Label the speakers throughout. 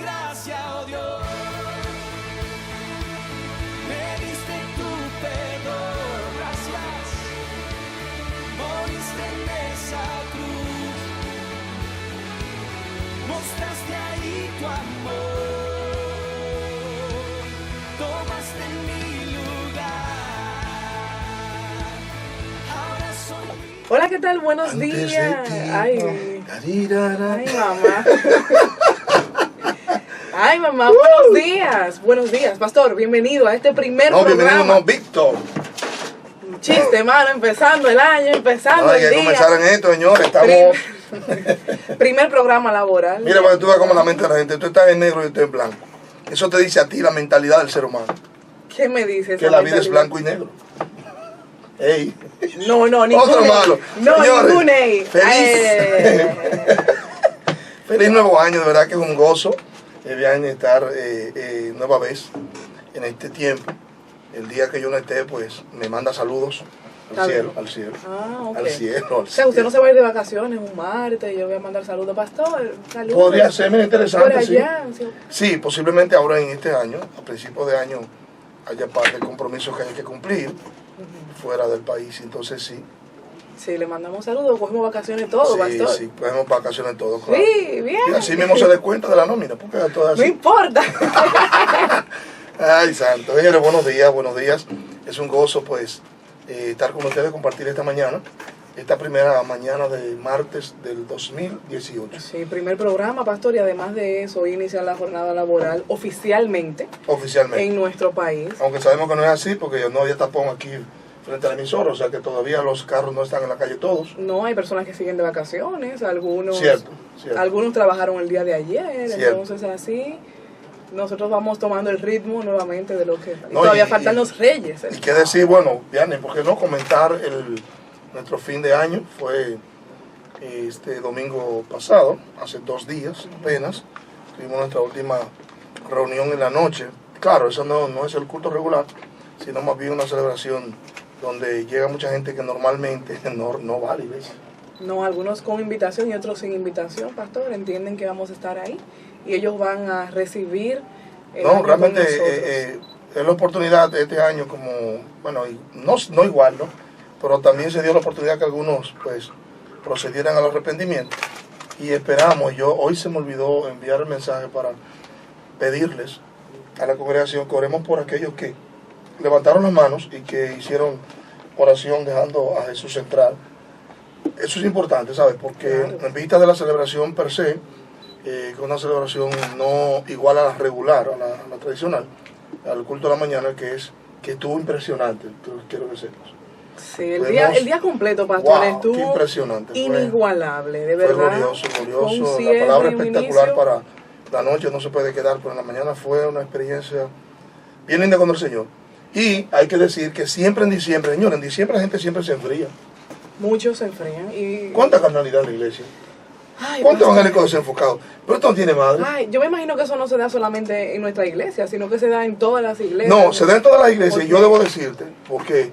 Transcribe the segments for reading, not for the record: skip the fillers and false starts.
Speaker 1: gracia, oh Dios. Me diste tu perdón, gracias. Moriste en esa cruz. Mostraste ahí tu amor. Tomaste mi lugar. Ahora soy libre.
Speaker 2: Hola, ¿qué tal? Buenos
Speaker 3: Antes de
Speaker 2: días.
Speaker 3: ti,
Speaker 2: Ay,
Speaker 3: carirara.
Speaker 2: ay, mamá. Ay, mamá, buenos días. Buenos días, pastor. Bienvenido a este primer
Speaker 3: No,
Speaker 2: programa.
Speaker 3: bienvenido, no, Víctor.
Speaker 2: Un chiste, mano, empezando el año, empezando
Speaker 3: No, hay
Speaker 2: el
Speaker 3: que
Speaker 2: día.
Speaker 3: comenzar en esto, señores. Estamos.
Speaker 2: Primer programa laboral.
Speaker 3: Mira, para que tú veas cómo la mente de la gente. Tú estás en negro y yo estoy en blanco. Eso te dice a ti la mentalidad del ser humano.
Speaker 2: ¿Qué me dices?
Speaker 3: Que la vida es blanco y negro. Ey.
Speaker 2: No, ningún
Speaker 3: Otro
Speaker 2: ey.
Speaker 3: malo.
Speaker 2: No,
Speaker 3: Señores,
Speaker 2: ningún ey.
Speaker 3: feliz. Feliz nuevo año, de verdad que es un gozo. Bien estar nueva vez en este tiempo. El día que yo no esté, pues me manda saludos
Speaker 2: Está
Speaker 3: al
Speaker 2: bien.
Speaker 3: cielo, al cielo.
Speaker 2: Ah, ok.
Speaker 3: Al cielo, al
Speaker 2: O sea, usted
Speaker 3: cielo.
Speaker 2: no se va a ir de vacaciones un martes, yo voy a mandar saludos, pastor, saludos.
Speaker 3: Podría ser muy interesante,
Speaker 2: Por allá,
Speaker 3: sí. Sí, posiblemente ahora en este año, a principios de año, haya parte del compromiso que hay que cumplir fuera del país, entonces sí.
Speaker 2: Sí, le mandamos saludos, cogemos vacaciones todos,
Speaker 3: Sí,
Speaker 2: pastor.
Speaker 3: sí, podemos vacaciones todos, claro.
Speaker 2: Sí, bien.
Speaker 3: Y así mismo se descuenta de la nómina, porque todo
Speaker 2: No
Speaker 3: así.
Speaker 2: importa.
Speaker 3: Ay, santo. Señores, buenos días, buenos días. Es un gozo, pues, estar con ustedes, compartir esta mañana, esta primera mañana de martes del 2018.
Speaker 2: Sí, primer programa, pastor, y además de eso, hoy inicia la jornada laboral oficialmente
Speaker 3: Oficialmente.
Speaker 2: en nuestro país.
Speaker 3: Aunque sabemos que no es así, porque no había tapón aquí frente al emisor, o sea que todavía los carros no están en la calle todos.
Speaker 2: No, hay personas que siguen de vacaciones, algunos,
Speaker 3: Cierto.
Speaker 2: algunos trabajaron el día de ayer,
Speaker 3: Cierto.
Speaker 2: entonces así nosotros vamos tomando el ritmo nuevamente de lo que... y
Speaker 3: No,
Speaker 2: todavía
Speaker 3: y-
Speaker 2: faltan
Speaker 3: y-
Speaker 2: los reyes.
Speaker 3: Y qué decir, bueno, Vianney, ¿por qué no comentar nuestro fin de año? Fue este domingo pasado, hace 2 días apenas, tuvimos nuestra última reunión en la noche. Claro, eso no es el culto regular, sino más bien una celebración donde llega mucha gente que normalmente no va a la iglesia.
Speaker 2: No, algunos con invitación y otros sin invitación, pastor, entienden que vamos a estar ahí y ellos van a recibir el
Speaker 3: No,
Speaker 2: año
Speaker 3: realmente
Speaker 2: con nosotros.
Speaker 3: es la oportunidad de este año como, bueno, y no igual, ¿no? Pero también se dio la oportunidad que algunos, pues, procedieran al arrepentimiento. Y esperamos, hoy se me olvidó enviar el mensaje para pedirles a la congregación que oremos por aquellos que levantaron las manos y que hicieron oración dejando a Jesús entrar. Eso es importante, ¿sabes? Porque
Speaker 2: Claro.
Speaker 3: en vista de la celebración per se, que es una celebración no igual a la regular, a la tradicional, al culto de la mañana, que estuvo impresionante, quiero que sepas.
Speaker 2: Sí, el día completo, pastor,
Speaker 3: Wow, qué
Speaker 2: estuvo
Speaker 3: impresionante.
Speaker 2: inigualable, de
Speaker 3: Fue
Speaker 2: verdad.
Speaker 3: glorioso,
Speaker 2: Un
Speaker 3: la
Speaker 2: cierre,
Speaker 3: palabra
Speaker 2: un
Speaker 3: espectacular
Speaker 2: inicio.
Speaker 3: para la noche no se puede quedar, pero en la mañana fue una experiencia bien linda con el Señor. Y hay que decir que siempre en diciembre, señor, en diciembre la gente siempre se enfría.
Speaker 2: Muchos se enfrían y...
Speaker 3: ¿Cuánta carnalidad en la iglesia?
Speaker 2: Ay,
Speaker 3: ¿Cuántos
Speaker 2: pastor.
Speaker 3: evangélicos desenfocados? Pero esto no tiene madre.
Speaker 2: Ay, yo me imagino que eso no se da solamente en nuestra iglesia, sino que se da en todas las iglesias.
Speaker 3: No, se da en todas las iglesias.
Speaker 2: Porque-
Speaker 3: Yo debo decirte, porque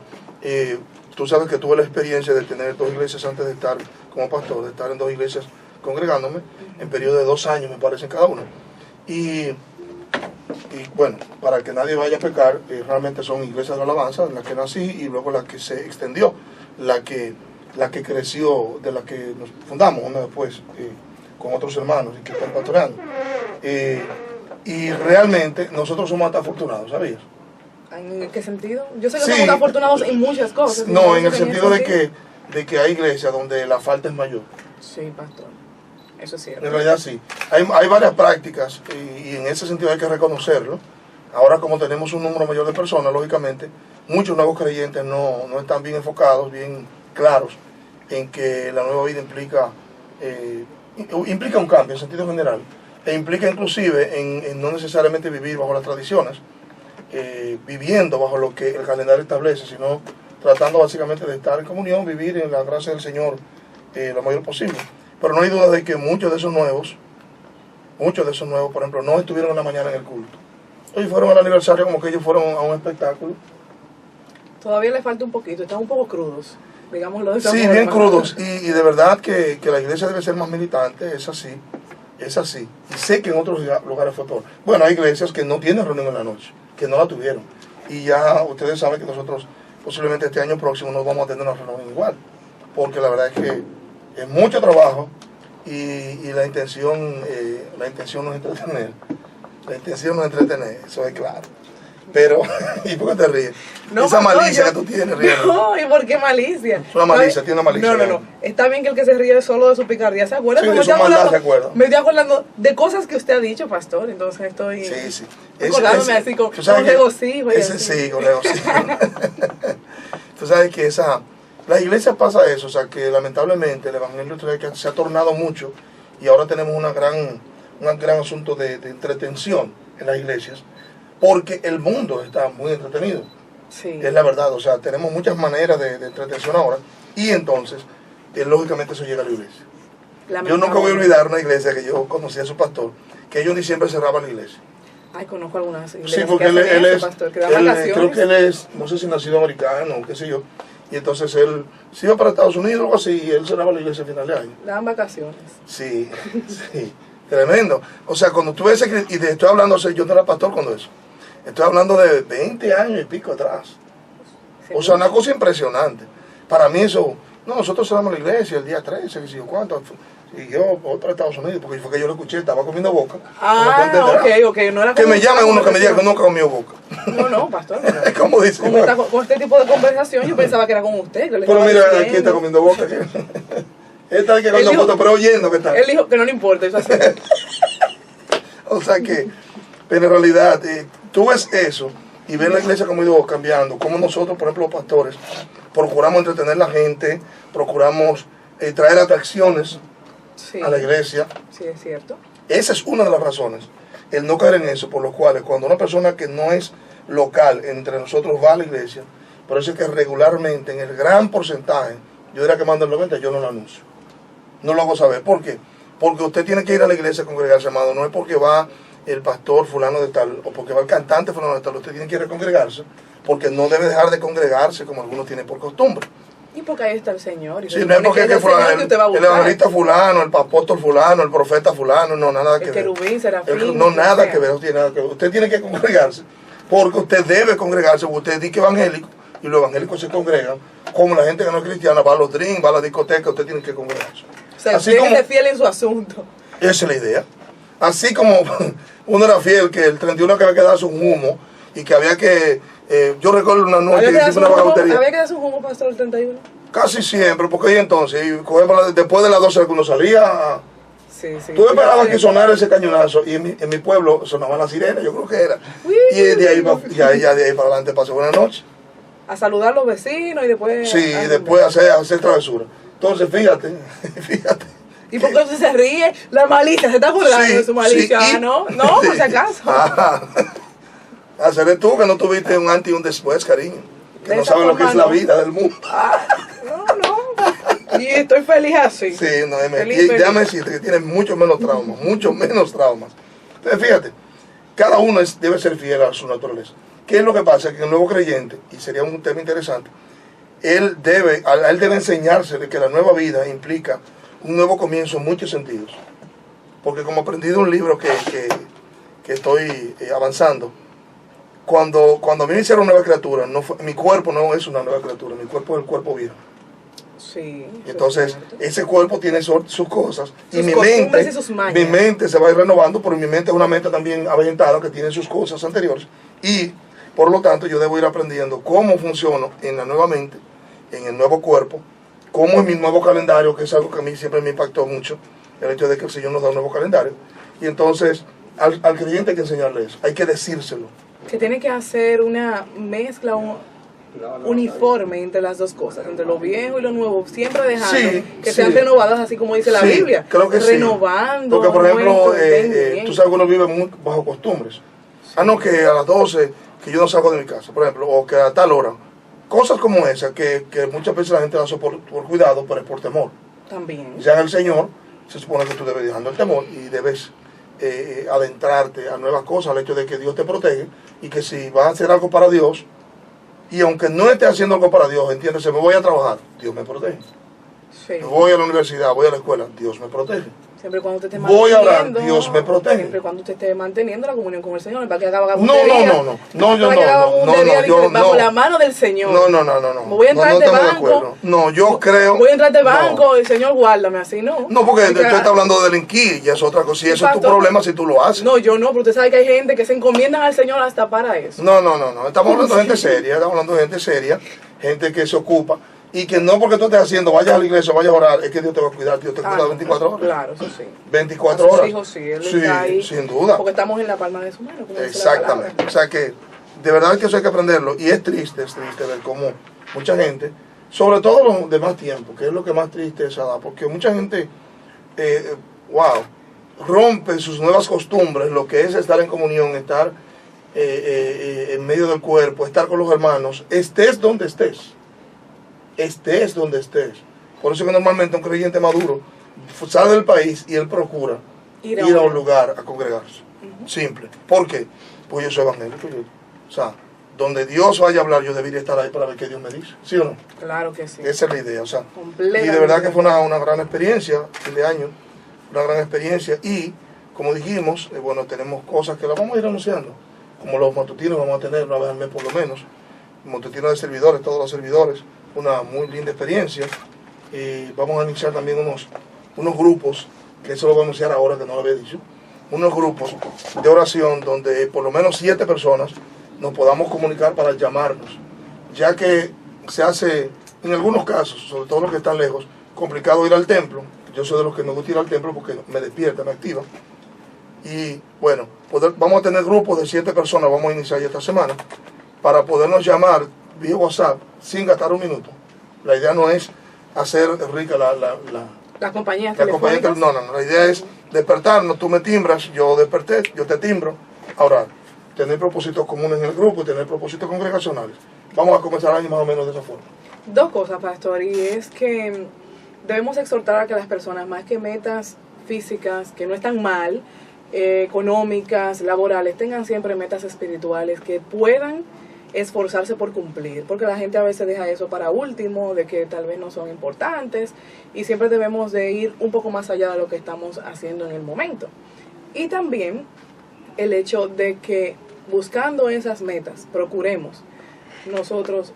Speaker 3: tú sabes que tuve la experiencia de tener 2 iglesias antes de estar como pastor, de estar en 2 iglesias congregándome, en periodo de 2 años me parece en cada una. Y bueno, para que nadie vaya a pecar, realmente son iglesias de alabanza, en las que nací y luego la que se extendió, la que creció, de la que nos fundamos una después con otros hermanos y que están pastoreando. Y realmente nosotros somos hasta afortunados, ¿sabías?
Speaker 2: ¿En qué sentido? Yo sé que
Speaker 3: Sí.
Speaker 2: somos afortunados en muchas cosas.
Speaker 3: No, en
Speaker 2: sé
Speaker 3: el
Speaker 2: si
Speaker 3: sentido
Speaker 2: ese
Speaker 3: de que hay iglesias donde la falta es mayor.
Speaker 2: Sí, pastor. Eso es
Speaker 3: En
Speaker 2: cierto.
Speaker 3: realidad sí. Hay varias prácticas y en ese sentido hay que reconocerlo. Ahora como tenemos un número mayor de personas, lógicamente, muchos nuevos creyentes no están bien enfocados, bien claros en que la nueva vida implica un cambio en sentido general e implica inclusive en no necesariamente vivir bajo las tradiciones, viviendo bajo lo que el calendario establece, sino tratando básicamente de estar en comunión, vivir en la gracia del Señor lo mayor posible. Pero no hay duda de que muchos de esos nuevos, por ejemplo, no estuvieron en la mañana en el culto. Hoy fueron al aniversario como que ellos fueron a un espectáculo.
Speaker 2: Todavía le falta un poquito, están un poco crudos, digámoslo de esa
Speaker 3: Sí,
Speaker 2: forma.
Speaker 3: bien crudos. Y de verdad que la iglesia debe ser más militante, es así. Es así. Y sé que en otros lugares fue peor. Bueno, hay iglesias que no tienen reunión en la noche, que no la tuvieron. Y ya ustedes saben que nosotros posiblemente este año próximo nos vamos a tener una reunión igual. Porque la verdad es que es mucho trabajo y la intención no es entretener. La intención no es entretener, eso es claro. Pero, ¿y por qué te ríes?
Speaker 2: No,
Speaker 3: esa
Speaker 2: pastor,
Speaker 3: malicia que tú tienes, riendo.
Speaker 2: No, ¿y por qué malicia?
Speaker 3: Es una malicia, tiene una malicia.
Speaker 2: No. Está bien que el que se ríe solo de su picardía se acuerda.
Speaker 3: Sí,
Speaker 2: pero
Speaker 3: de su maldad se acuerda.
Speaker 2: me estoy acordando de cosas que usted ha dicho, pastor. Entonces estoy
Speaker 3: Sí.
Speaker 2: acordándome así con
Speaker 3: tú sabes que
Speaker 2: regocijo. y
Speaker 3: ese
Speaker 2: así.
Speaker 3: sí, con regocijo. Tú sabes que la iglesia pasa eso, o sea que lamentablemente el evangelio se ha tornado mucho y ahora tenemos un gran asunto de entretención en las iglesias, porque el mundo está muy entretenido.
Speaker 2: Sí.
Speaker 3: Es la verdad, o sea, tenemos muchas maneras de entretención ahora y entonces, lógicamente eso llega a la iglesia. Yo nunca voy a olvidar una iglesia que yo conocí a su pastor, que ellos en diciembre cerraban la iglesia.
Speaker 2: Ay, conozco algunas iglesias.
Speaker 3: Sí, porque
Speaker 2: que
Speaker 3: él
Speaker 2: hacen
Speaker 3: es,
Speaker 2: eso, pastor, que dan vacaciones.
Speaker 3: creo que él es, no sé si nacido americano o qué sé yo, y entonces él se iba para Estados Unidos o algo así, y él cerraba la iglesia a final de año.
Speaker 2: Dan vacaciones.
Speaker 3: Sí, sí, tremendo. O sea, cuando tú ves, y te estoy hablando, o sea, yo no era pastor cuando eso, estoy hablando de 20 años y pico atrás. O sea, una cosa impresionante. Para mí eso, no, nosotros cerramos la iglesia el día 13, que sé yo cuánto, y yo voy para Estados Unidos, porque fue que yo lo escuché, estaba comiendo boca.
Speaker 2: Ok, no era
Speaker 3: Que
Speaker 2: como
Speaker 3: me llame uno que me diga que nunca comió boca.
Speaker 2: No, pastor.
Speaker 3: ¿Cómo dice?
Speaker 2: Con este tipo de conversación yo pensaba que era con usted. Que le
Speaker 3: Pero
Speaker 2: estaba
Speaker 3: mira,
Speaker 2: diciendo.
Speaker 3: aquí está comiendo boca. Está aquí comiendo boca, pero oyendo que está.
Speaker 2: Él dijo que no le importa, eso así.
Speaker 3: O sea que, pero en realidad, tú ves eso y ves la iglesia como ha ido cambiando, como nosotros, por ejemplo, los pastores, procuramos entretener a la gente, procuramos traer atracciones
Speaker 2: Sí,
Speaker 3: a la iglesia.
Speaker 2: sí, es cierto.
Speaker 3: Esa es una de las razones, el no caer en eso, por lo cuales cuando una persona que no es local entre nosotros va a la iglesia, por eso es que regularmente, en el gran porcentaje, yo diría que manda el 90, yo no lo anuncio. No lo hago saber. ¿Por qué? Porque usted tiene que ir a la iglesia a congregarse, amado. No es porque va el pastor fulano de tal, o porque va el cantante fulano de tal. Usted tiene que ir a congregarse, porque no debe dejar de congregarse como algunos tienen por costumbre.
Speaker 2: Y porque ahí está el Señor. Y
Speaker 3: Sí, no es porque
Speaker 2: es el Señor que usted va a
Speaker 3: el
Speaker 2: buscar.
Speaker 3: evangelista fulano, el apóstol fulano, el profeta fulano, no, nada que
Speaker 2: El
Speaker 3: ver.
Speaker 2: querubín, serafín.
Speaker 3: No, nada
Speaker 2: sea.
Speaker 3: que ver, no tiene nada que ver. Usted tiene que congregarse, porque usted debe congregarse, porque usted dice que es evangélico, y los evangélicos se congregan, como la gente que no es cristiana va a los drinks, va a la discoteca, usted tiene que congregarse.
Speaker 2: O sea,
Speaker 3: Así
Speaker 2: usted
Speaker 3: como-
Speaker 2: es fiel en su asunto.
Speaker 3: Esa es la idea. Así como uno era fiel que el 31 que había que darse un humo y que había que, yo recuerdo una noche que hicimos una bajutería,
Speaker 2: Había que darse un jugo pastor el 31.
Speaker 3: casi siempre, porque ahí entonces, y después de las 12 que uno salía,
Speaker 2: Sí.
Speaker 3: tú esperabas que sonara ese cañonazo y en mi pueblo sonaban las sirenas, yo creo que era. Y de ahí, ya de ahí para adelante pasó buena noche.
Speaker 2: A saludar a los vecinos y después.
Speaker 3: Sí, y después hacer travesura. Entonces, fíjate.
Speaker 2: ¿Y por qué usted se ríe? La malicia, ¿se está acordando
Speaker 3: Sí,
Speaker 2: de su malicia?
Speaker 3: sí, y-
Speaker 2: No, por si acaso.
Speaker 3: Hacer tú que no tuviste un antes y un después, cariño. Que
Speaker 2: De
Speaker 3: no
Speaker 2: esa
Speaker 3: sabes lo que
Speaker 2: forma,
Speaker 3: es la
Speaker 2: no.
Speaker 3: vida del mundo.
Speaker 2: No. Y estoy feliz así.
Speaker 3: Sí, no,
Speaker 2: Feliz.
Speaker 3: déjame decirte que tienes mucho menos traumas, mucho menos traumas. Entonces, fíjate, cada uno debe ser fiel a su naturaleza. ¿Qué es lo que pasa? Que el nuevo creyente, y sería un tema interesante, él debe enseñarse de que la nueva vida implica un nuevo comienzo en muchos sentidos. Porque como aprendí de un libro que estoy avanzando, cuando a mí me hicieron nueva criatura, mi cuerpo no es una nueva criatura, mi cuerpo es el cuerpo viejo.
Speaker 2: Sí.
Speaker 3: Y entonces, ese cuerpo tiene sus cosas.
Speaker 2: Sus
Speaker 3: Y mi
Speaker 2: costumbres
Speaker 3: mente,
Speaker 2: y sus mañas.
Speaker 3: mi mente se va a ir renovando, pero mi mente es una mente también aventada que tiene sus cosas anteriores. Y, por lo tanto, yo debo ir aprendiendo cómo funciono en la nueva mente, en el nuevo cuerpo, cómo es mi nuevo calendario, que es algo que a mí siempre me impactó mucho, el hecho de que el Señor nos da un nuevo calendario. Y entonces, al creyente hay que enseñarle eso, hay que decírselo.
Speaker 2: Que tiene que hacer una mezcla uniforme entre las dos cosas, entre lo viejo y lo nuevo, siempre dejando
Speaker 3: Sí,
Speaker 2: que
Speaker 3: sí.
Speaker 2: sean renovadas, así como dice la
Speaker 3: Sí,
Speaker 2: Biblia.
Speaker 3: creo que sí.
Speaker 2: Renovando.
Speaker 3: Porque, por ejemplo,
Speaker 2: nuestro
Speaker 3: tú sabes que uno vive muy bajo costumbres. No, que a las 12, que yo no salgo de mi casa, por ejemplo, o que a tal hora. Cosas como esas que muchas veces la gente hace por cuidado, pero es por temor.
Speaker 2: También.
Speaker 3: Ya en el Señor, se supone que tú debes dejando el temor y debes adentrarte a nuevas cosas, al hecho de que Dios te protege y que si vas a hacer algo para Dios, y aunque no esté haciendo algo para Dios, entiéndese, me voy a trabajar, Dios me protege.
Speaker 2: Sí.
Speaker 3: Voy a la universidad, voy a la escuela, Dios me protege.
Speaker 2: Siempre y cuando usted esté
Speaker 3: Voy a orar,
Speaker 2: manteniendo,
Speaker 3: Dios me protege.
Speaker 2: Siempre y cuando usted esté manteniendo la comunión con el Señor, para que haga
Speaker 3: No,
Speaker 2: vagabundería.
Speaker 3: yo
Speaker 2: Yo bajo
Speaker 3: no.
Speaker 2: la mano del Señor.
Speaker 3: No.
Speaker 2: Me voy a entrar
Speaker 3: no
Speaker 2: a este
Speaker 3: estamos de
Speaker 2: banco.
Speaker 3: acuerdo. No, yo creo.
Speaker 2: Voy a entrar a este
Speaker 3: no.
Speaker 2: banco, el Señor guárdame así, ¿no?
Speaker 3: No, porque tú
Speaker 2: Porque-
Speaker 3: estás hablando de delinquir, y es otra cosa. Y eso es tu
Speaker 2: Pastor,
Speaker 3: problema si tú lo haces.
Speaker 2: No, yo no, pero usted sabe que hay gente que se encomiendan al Señor hasta para eso.
Speaker 3: No. Estamos hablando de gente seria, gente que se ocupa. Y que no porque tú estés haciendo, vayas a la iglesia, vayas a orar, es que Dios te va a cuidar, Dios te cuida
Speaker 2: no,
Speaker 3: 24 horas.
Speaker 2: Claro, eso sí.
Speaker 3: 24
Speaker 2: A sus
Speaker 3: horas.
Speaker 2: hijos, sí, él
Speaker 3: Sí,
Speaker 2: está ahí,
Speaker 3: sin duda.
Speaker 2: Porque estamos en la palma de su mano, como dice la
Speaker 3: Exactamente.
Speaker 2: palabra.
Speaker 3: O sea que de verdad que eso hay que aprenderlo. Y es triste ver cómo mucha gente, sobre todo los de más tiempo, que es lo que más tristeza da, porque mucha gente, rompe sus nuevas costumbres, lo que es estar en comunión, estar en medio del cuerpo, estar con los hermanos, estés donde estés. Por eso que normalmente un creyente maduro sale del país y él procura ir a un lugar a congregarse. Simple. ¿Por qué? Pues yo soy evangélico. O sea, donde Dios vaya a hablar, yo debería estar ahí para ver qué Dios me dice. ¿Sí o no?
Speaker 2: Claro que sí.
Speaker 3: Esa es la idea. O sea, y
Speaker 2: Completamente.
Speaker 3: de verdad que fue una gran experiencia, fin de año, una gran experiencia. Y, como dijimos, bueno, tenemos cosas que las vamos a ir anunciando. Como los matutinos vamos a tener una vez al mes por lo menos. Matutinos de servidores, todos los servidores. Una muy linda experiencia. Y vamos a iniciar también unos grupos, que eso lo voy a anunciar ahora que no lo había dicho. Unos grupos de oración donde por lo menos 7 personas nos podamos comunicar para llamarnos. Ya que se hace, en algunos casos, sobre todo los que están lejos, complicado ir al templo. Yo soy de los que me gusta ir al templo porque me despierta, me activa. Y bueno, vamos a tener grupos de 7 personas, vamos a iniciar ya esta semana, para podernos llamar vía WhatsApp sin gastar un minuto. La idea no es hacer rica
Speaker 2: Las compañías
Speaker 3: la compañía.
Speaker 2: telefónicas.
Speaker 3: No, la idea es despertarnos, tú me timbras, yo desperté, yo te timbro. Ahora, tener propósitos comunes en el grupo y tener propósitos congregacionales. Vamos a comenzar el año más o menos de esa forma.
Speaker 2: 2 cosas, pastor, y es que debemos exhortar a que las personas, más que metas físicas, que no están mal, económicas, laborales, tengan siempre metas espirituales que puedan esforzarse por cumplir, porque la gente a veces deja eso para último, de que tal vez no son importantes, y siempre debemos de ir un poco más allá de lo que estamos haciendo en el momento. Y también el hecho de que buscando esas metas, procuremos nosotros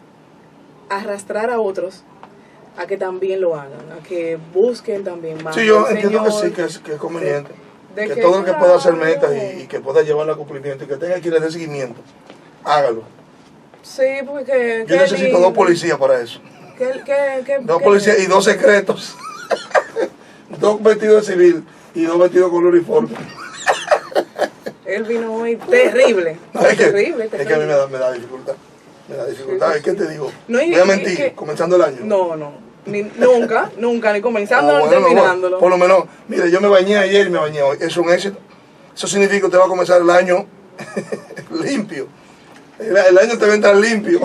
Speaker 2: arrastrar a otros a que también lo hagan, a que busquen también más.
Speaker 3: Sí, yo
Speaker 2: del
Speaker 3: entiendo que
Speaker 2: Señor,
Speaker 3: sí, que es conveniente.
Speaker 2: de
Speaker 3: Que todo el que pueda hacer
Speaker 2: claro.
Speaker 3: metas y que pueda llevarla a cumplimiento y que tenga que ir de seguimiento, hágalo.
Speaker 2: Sí, porque
Speaker 3: Yo necesito 2 policías para eso. 2 policías y 2 secretos. 2 vestidos de civil y 2 vestidos con uniforme.
Speaker 2: Él vino hoy terrible.
Speaker 3: No, es que a mí me da dificultad.
Speaker 2: Sí,
Speaker 3: Es que te digo,
Speaker 2: No, y-
Speaker 3: voy a
Speaker 2: y
Speaker 3: mentir,
Speaker 2: que-
Speaker 3: comenzando el año.
Speaker 2: No, nunca, ni comenzando ni
Speaker 3: Bueno,
Speaker 2: terminándolo.
Speaker 3: por lo menos, mire, yo me bañé ayer y me bañé hoy. Es un éxito. Eso significa que usted va a comenzar el año limpio. El año te va a entrar limpio.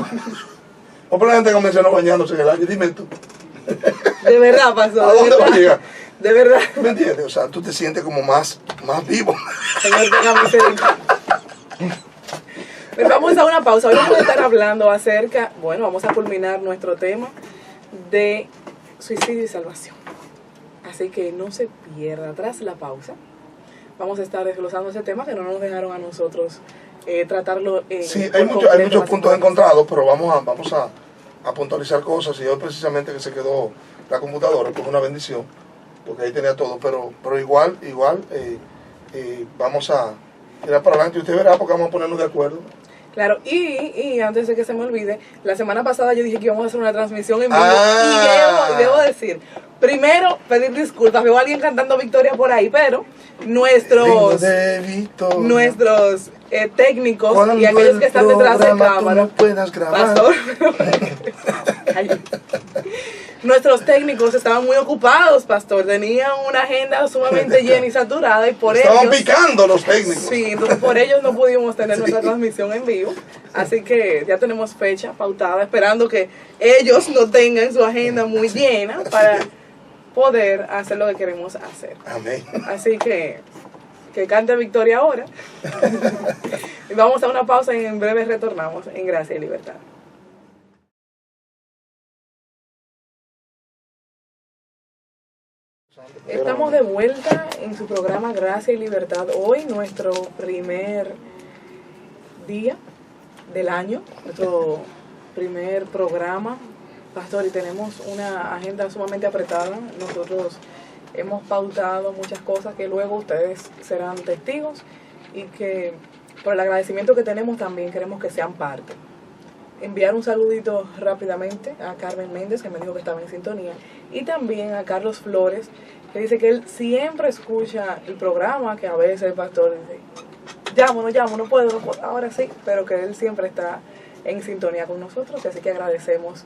Speaker 3: O por la gente comienza no bañándose en el año. Dime tú.
Speaker 2: De verdad, pasó.
Speaker 3: ¿A dónde va a llegar?
Speaker 2: De verdad.
Speaker 3: ¿Me entiendes? O sea, tú te sientes como más vivo.
Speaker 2: Señor, tenga misericordia. Pues vamos a una pausa. Hoy vamos a estar hablando acerca, bueno, vamos a culminar nuestro tema de suicidio y salvación. Así que no se pierda. Tras la pausa, vamos a estar desglosando ese tema que no nos dejaron a nosotros tratarlo en
Speaker 3: Sí,
Speaker 2: por
Speaker 3: hay
Speaker 2: completo
Speaker 3: muchos
Speaker 2: la
Speaker 3: puntos
Speaker 2: semana.
Speaker 3: encontrados, pero vamos a puntualizar cosas. Y hoy precisamente que se quedó la computadora, pues una bendición, porque ahí tenía todo. Pero igual, vamos a tirar para adelante y usted verá porque vamos a ponernos de acuerdo.
Speaker 2: Claro, y antes de que se me olvide, la semana pasada yo dije que íbamos a hacer una transmisión en vivo y debo decir, primero pedir disculpas, veo a alguien cantando Victoria por ahí, pero nuestros técnicos
Speaker 3: Cuando
Speaker 2: y aquellos que están detrás de
Speaker 3: programa tú
Speaker 2: cámara,
Speaker 3: no puedas grabar.
Speaker 2: pastor, Ay. Nuestros técnicos estaban muy ocupados, pastor, tenían una agenda sumamente llena y saturada y por
Speaker 3: Estaban
Speaker 2: ellos...
Speaker 3: picando los técnicos.
Speaker 2: Sí, entonces por ellos no pudimos tener nuestra transmisión en vivo, así que ya tenemos fecha pautada, esperando que ellos no tengan su agenda muy llena para poder hacer lo que queremos hacer.
Speaker 3: Amén.
Speaker 2: Así que cante Victoria ahora. Y vamos a una pausa y en breve retornamos en Gracia y Libertad. Estamos de vuelta en su programa Gracia y Libertad. Hoy nuestro primer día del año, nuestro primer programa, pastor, y tenemos una agenda sumamente apretada. Nosotros hemos pautado muchas cosas que luego ustedes serán testigos y que por el agradecimiento que tenemos también queremos que sean parte. Enviar un saludito rápidamente a Carmen Méndez, que me dijo que estaba en sintonía, y también a Carlos Flores, que dice que él siempre escucha el programa, que a veces el pastor dice, llamo, no puedo, ahora sí, pero que él siempre está en sintonía con nosotros, así que agradecemos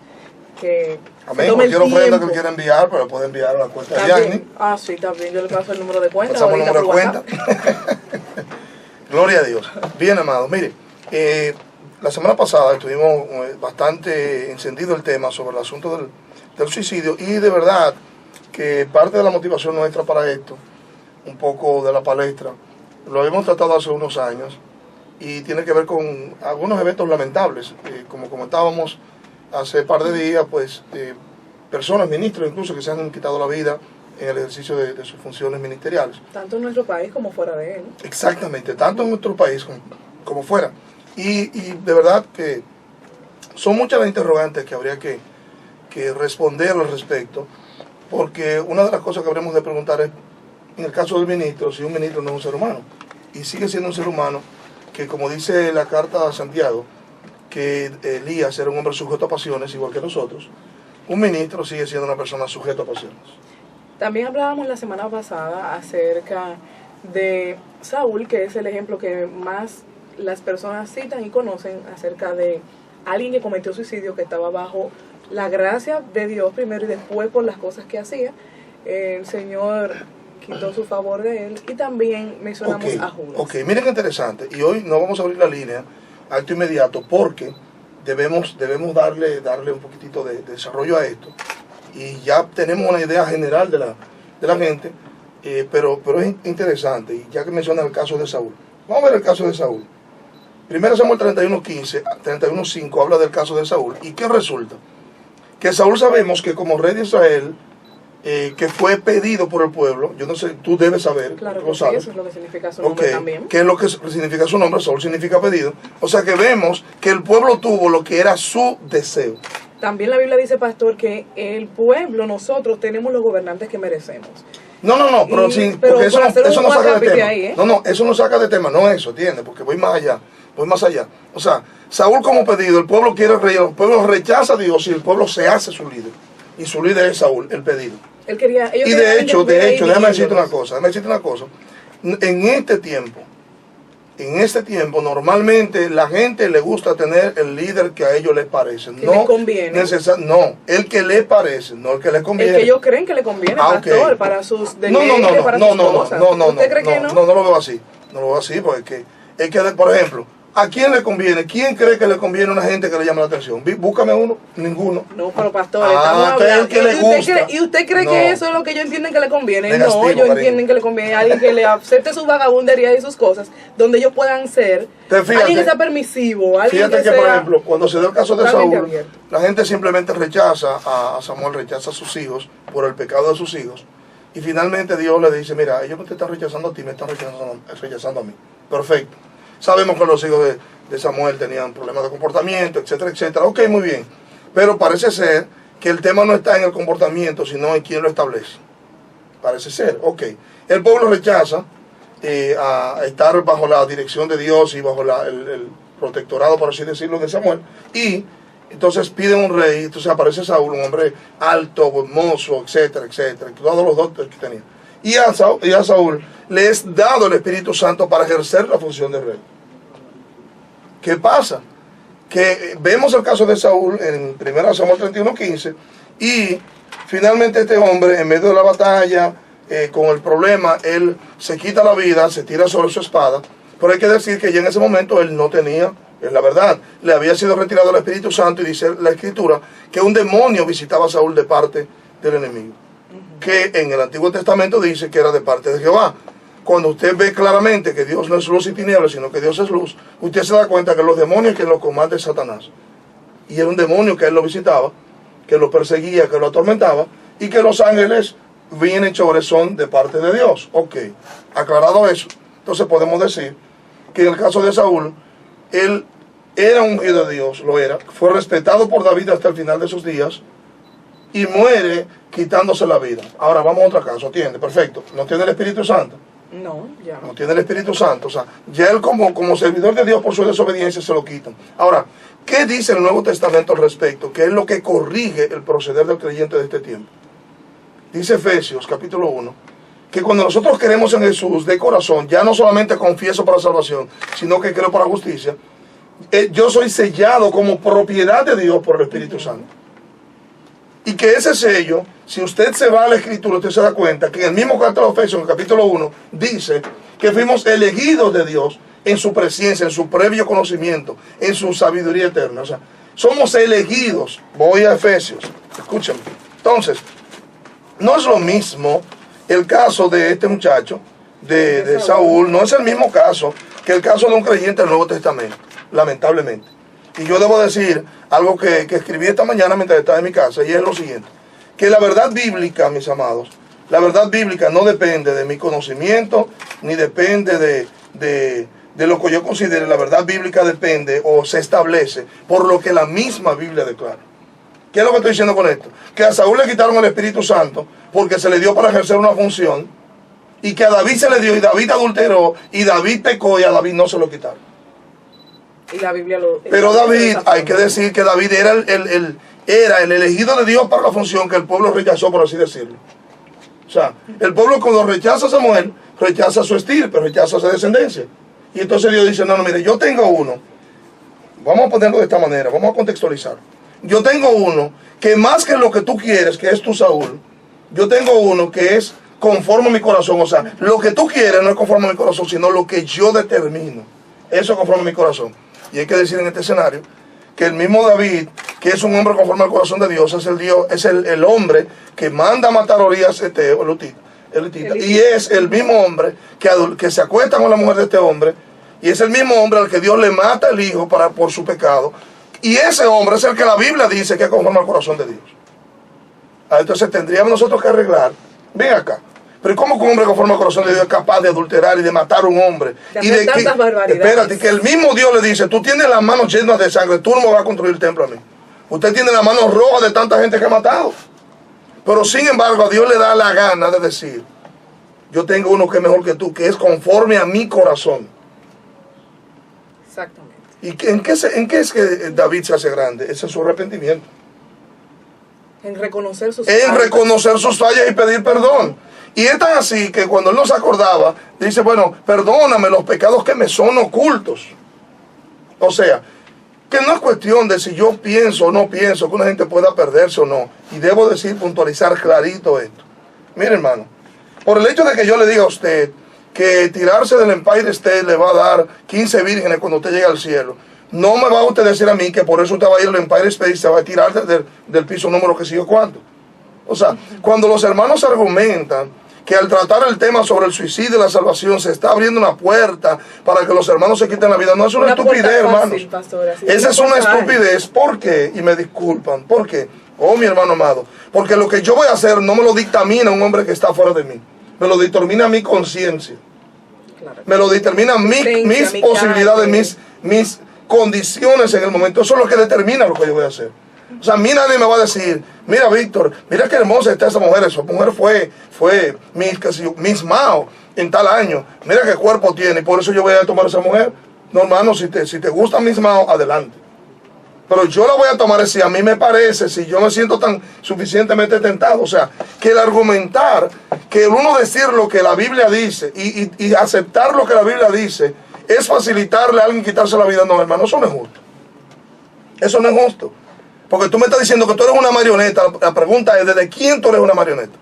Speaker 2: que
Speaker 3: amén. Cualquier ofrenda que él quiera enviar, pero puede enviar a la cuenta de Yanni.
Speaker 2: Ah, sí, también, yo le paso el número de cuenta.
Speaker 3: Pasamos el número de cuenta. Gloria a Dios. Bien, amados, mire, la semana pasada estuvimos bastante encendido el tema sobre el asunto del suicidio, y de verdad que parte de la motivación nuestra para esto, un poco de la palestra, lo habíamos tratado hace unos años y tiene que ver con algunos eventos lamentables. Como comentábamos hace par de días, pues personas, ministros incluso, que se han quitado la vida en el ejercicio de sus funciones ministeriales.
Speaker 2: Tanto en nuestro país como fuera de él.
Speaker 3: Exactamente, tanto en nuestro país como fuera. Y de verdad que son muchas las interrogantes que habría que responder al respecto, porque una de las cosas que habríamos de preguntar es, en el caso del ministro, si un ministro no es un ser humano, y sigue siendo un ser humano que, como dice la carta a Santiago, que Elías era un hombre sujeto a pasiones, igual que nosotros, un ministro sigue siendo una persona sujeta a pasiones.
Speaker 2: También hablábamos la semana pasada acerca de Saúl, que es el ejemplo que más las personas citan y conocen acerca de alguien que cometió suicidio, que estaba bajo la gracia de Dios primero y después por las cosas que hacía. El Señor quitó su favor de él, y también mencionamos a Judas. Ok,
Speaker 3: miren qué interesante, y hoy no vamos a abrir la línea acto inmediato porque debemos darle un poquitito de desarrollo a esto, y ya tenemos una idea general de la gente, pero es interesante, y ya que menciona el caso de Saúl, vamos a ver el caso de Saúl. 1 Samuel 31:5 habla del caso de Saúl. ¿Y qué resulta? Que Saúl, sabemos que como rey de Israel, que fue pedido por el pueblo, yo no sé, tú debes saber,
Speaker 2: claro,
Speaker 3: lo sabes.
Speaker 2: Eso es lo que significa su nombre también.
Speaker 3: ¿Qué es lo que significa su nombre? Saúl significa pedido. O sea que vemos que el pueblo tuvo lo que era su deseo.
Speaker 2: También la Biblia dice, pastor, que el pueblo, nosotros tenemos los gobernantes que merecemos.
Speaker 3: No, pero porque eso no saca de tema. Ahí, eso no saca de tema, no eso, ¿entiendes? Porque voy más allá. O sea, Saúl como pedido, el pueblo quiere rey, el pueblo rechaza a Dios y el pueblo se hace su líder. Y su líder es Saúl, el pedido. Y de hecho, déjame decirte una cosa. En este tiempo, normalmente la gente le gusta tener el líder que a ellos les parece.
Speaker 2: Que les conviene.
Speaker 3: El que le parece, no el que les conviene.
Speaker 2: El que ellos creen que le conviene, pastor, para sus
Speaker 3: deleites,
Speaker 2: para sus cosas. ¿Usted cree que no?
Speaker 3: No lo veo así. No lo veo así, porque es que, por ejemplo, ¿a quién le conviene? ¿Quién cree que le conviene a una gente que le llame la atención? Búscame uno, ninguno.
Speaker 2: No, pero pastor, estamos hablando.
Speaker 3: Que le gusta.
Speaker 2: ¿Y usted cree que eso es lo que ellos entienden que le conviene? No, ellos entienden que le conviene a alguien que le acepte su vagabundería y sus cosas, donde ellos puedan ser. Alguien que sea permisivo.
Speaker 3: Fíjate que, por ejemplo, cuando se dio el caso de Saúl, la gente simplemente rechaza a Samuel, rechaza a sus hijos por el pecado de sus hijos. Y finalmente Dios le dice, mira, ellos no te están rechazando a ti, me están rechazando a mí. Perfecto. Sabemos que los hijos de Samuel tenían problemas de comportamiento, etcétera, etcétera. Ok, muy bien. Pero parece ser que el tema no está en el comportamiento, sino en quién lo establece. Parece ser, ok. El pueblo rechaza a estar bajo la dirección de Dios y bajo el protectorado, por así decirlo, de Samuel. Y entonces piden un rey, entonces aparece Saúl, un hombre alto, hermoso, etcétera, etcétera. Todos los dotes que tenía. Y a Saúl le es dado el Espíritu Santo para ejercer la función de rey. ¿Qué pasa? Que vemos el caso de Saúl en 1 Samuel 31:15, y finalmente este hombre, en medio de la batalla, con el problema, él se quita la vida, se tira sobre su espada, pero hay que decir que ya en ese momento él no tenía, es la verdad, le había sido retirado el Espíritu Santo, y dice la Escritura que un demonio visitaba a Saúl de parte del enemigo, que en el Antiguo Testamento dice que era de parte de Jehová. Cuando usted ve claramente que Dios no es luz y tinieblas, sino que Dios es luz, usted se da cuenta que los demonios que lo comanda es Satanás. Y era un demonio que él lo visitaba, que lo perseguía, que lo atormentaba, y que los ángeles bienhechores son de parte de Dios. Ok, aclarado eso, entonces podemos decir que en el caso de Saúl, él era ungido de Dios, lo era, fue respetado por David hasta el final de sus días y muere quitándose la vida. Ahora vamos a otro caso, atiende, perfecto, no tiene el Espíritu Santo.
Speaker 2: No, ya
Speaker 3: No tiene el Espíritu Santo, o sea, ya él como servidor de Dios por su desobediencia se lo quitan. Ahora, ¿qué dice el Nuevo Testamento al respecto? Que es lo que corrige el proceder del creyente de este tiempo. Dice Efesios capítulo 1, que cuando nosotros creemos en Jesús de corazón, ya no solamente confieso para salvación, sino que creo para justicia, yo soy sellado como propiedad de Dios por el Espíritu Santo. Y que ese sello, si usted se va a la Escritura, usted se da cuenta que en el mismo carta de Efesios, en el capítulo 1, dice que fuimos elegidos de Dios en su presencia, en su previo conocimiento, en su sabiduría eterna. O sea, somos elegidos. Voy a Efesios, escúchenme. Entonces, no es lo mismo el caso de este muchacho, de Saúl, no es el mismo caso que el caso de un creyente del Nuevo Testamento, lamentablemente. Y yo debo decir algo que escribí esta mañana mientras estaba en mi casa, y es lo siguiente, que la verdad bíblica, mis amados, la verdad bíblica no depende de mi conocimiento, ni depende de lo que yo considere. La verdad bíblica depende o se establece por lo que la misma Biblia declara. ¿Qué es lo que estoy diciendo con esto? Que a Saúl le quitaron el Espíritu Santo porque se le dio para ejercer una función, y que a David se le dio y David adulteró y David pecó y a David no se lo quitaron.
Speaker 2: Y la Biblia lo...
Speaker 3: Pero David, hay que decir que David era el elegido de Dios para la función que el pueblo rechazó, por así decirlo. O sea, el pueblo cuando rechaza a Samuel, rechaza su estirpe, rechaza su descendencia. Y entonces Dios dice, no, mire, yo tengo uno, vamos a ponerlo de esta manera, vamos a contextualizar. Yo tengo uno que más que lo que tú quieres, que es tu Saúl, yo tengo uno que es conforme a mi corazón. O sea, lo que tú quieres no es conforme a mi corazón, sino lo que yo determino. Eso es conforme a mi corazón. Y hay que decir en este escenario que el mismo David, que es un hombre conforme al corazón de Dios, es el hombre que manda a matar a Urias elitita, y es el mismo hombre que se acuesta con la mujer de este hombre, y es el mismo hombre al que Dios le mata el hijo por su pecado, y ese hombre es el que la Biblia dice que es conforme al corazón de Dios. Entonces tendríamos nosotros que arreglar, ven acá, pero ¿cómo que un hombre conforme al corazón de Dios es capaz de adulterar y de matar a un hombre?
Speaker 2: De hacer tantas barbaridades.
Speaker 3: Espérate, que el mismo Dios le dice, tú tienes las manos llenas de sangre, tú no me vas a construir el templo a mí. Usted tiene las manos rojas de tanta gente que ha matado. Pero sin embargo a Dios le da la gana de decir, yo tengo uno que es mejor que tú, que es conforme a mi corazón.
Speaker 2: Exactamente.
Speaker 3: ¿Y en qué es que David se hace grande? Ese es su arrepentimiento.
Speaker 2: En reconocer sus
Speaker 3: En reconocer sus fallas y pedir perdón. Y es tan así que cuando él no se acordaba, dice, bueno, perdóname los pecados que me son ocultos. O sea, que no es cuestión de si yo pienso o no pienso que una gente pueda perderse o no. Y debo decir, puntualizar clarito esto. Mire, hermano, por el hecho de que yo le diga a usted que tirarse del Empire State le va a dar 15 vírgenes cuando usted llegue al cielo, no me va a usted decir a mí que por eso usted va a ir al Empire State y se va a tirar del piso número que sé yo cuánto. O sea, cuando los hermanos argumentan que al tratar el tema sobre el suicidio y la salvación se está abriendo una puerta para que los hermanos se quiten la vida, no es una estupidez, hermanos. Esa es una estupidez. ¿Por qué? Y me disculpan. ¿Por qué? Oh, mi hermano amado. Porque lo que yo voy a hacer no me lo dictamina un hombre que está fuera de mí. Me lo determina mi conciencia. Claro. Me lo determina mis posibilidades, mis condiciones en el momento. Eso es lo que determina lo que yo voy a hacer. O sea, a mí nadie me va a decir, mira Víctor, mira qué hermosa está esa mujer. Esa mujer fue Miss Mao en tal año. Mira qué cuerpo tiene y por eso yo voy a tomar a esa mujer. No, hermano, si te gusta Miss Mao, adelante. Pero yo la voy a tomar si a mí me parece, si yo me siento tan suficientemente tentado. O sea, que el argumentar, que uno decir lo que la Biblia dice y aceptar lo que la Biblia dice es facilitarle a alguien quitarse la vida. No, hermano, eso no es justo. Eso no es justo. Porque tú me estás diciendo que tú eres una marioneta. La pregunta es, ¿desde quién tú eres una marioneta?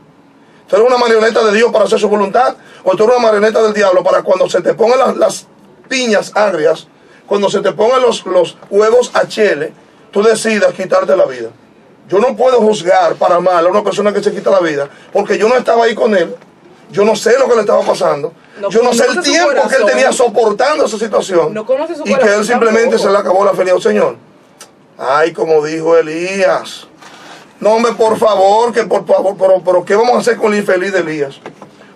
Speaker 3: ¿Tú eres una marioneta de Dios para hacer su voluntad? ¿O tú eres una marioneta del diablo para cuando se te pongan las piñas agrias, cuando se te pongan los huevos a chile, tú decidas quitarte la vida? Yo no puedo juzgar para mal a una persona que se quita la vida, porque yo no estaba ahí con él. Yo no sé lo que le estaba pasando. Yo no sé el tiempo que él tenía soportando esa situación. Y que él simplemente se le acabó la fe al Señor. Ay, como dijo Elías, No, hombre, por favor, pero ¿qué vamos a hacer con el infeliz de Elías?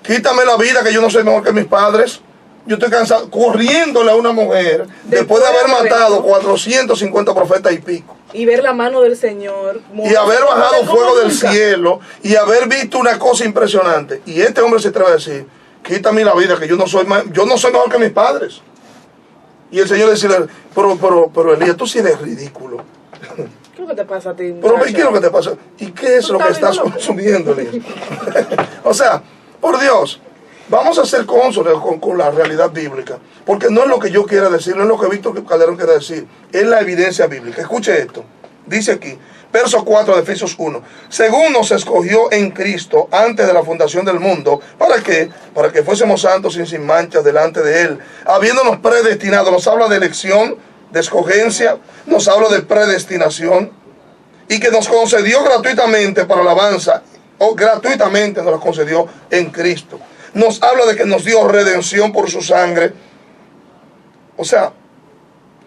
Speaker 3: Quítame la vida, que yo no soy mejor que mis padres. Yo estoy cansado, corriéndole a una mujer, después de haber matado 450 profetas y pico.
Speaker 2: Y ver la mano del Señor.
Speaker 3: Y haber bajado fuego del cielo, y haber visto una cosa impresionante. Y este hombre se atreve a decir, quítame la vida, que yo no soy mejor que mis padres. Y el Señor decirle, pero Elías, tú sí eres ridículo.
Speaker 2: ¿Qué es lo que te pasa a ti?
Speaker 3: Pero ¿qué es lo que te pasa? ¿Y qué es lo que estás consumiendo, Elías? O sea, por Dios, vamos a ser cónsones con la realidad bíblica. Porque no es lo que yo quiera decir, no es lo que Víctor Calderón quiera decir. Es la evidencia bíblica. Escuche esto. Dice aquí, verso 4 de Efesios 1. Según nos escogió en Cristo antes de la fundación del mundo. ¿Para qué? Para que fuésemos santos y sin manchas delante de Él. Habiéndonos predestinado. Nos habla de elección, de escogencia. Nos habla de predestinación. Y que nos concedió gratuitamente para alabanza. O gratuitamente nos la concedió en Cristo. Nos habla de que nos dio redención por su sangre. O sea,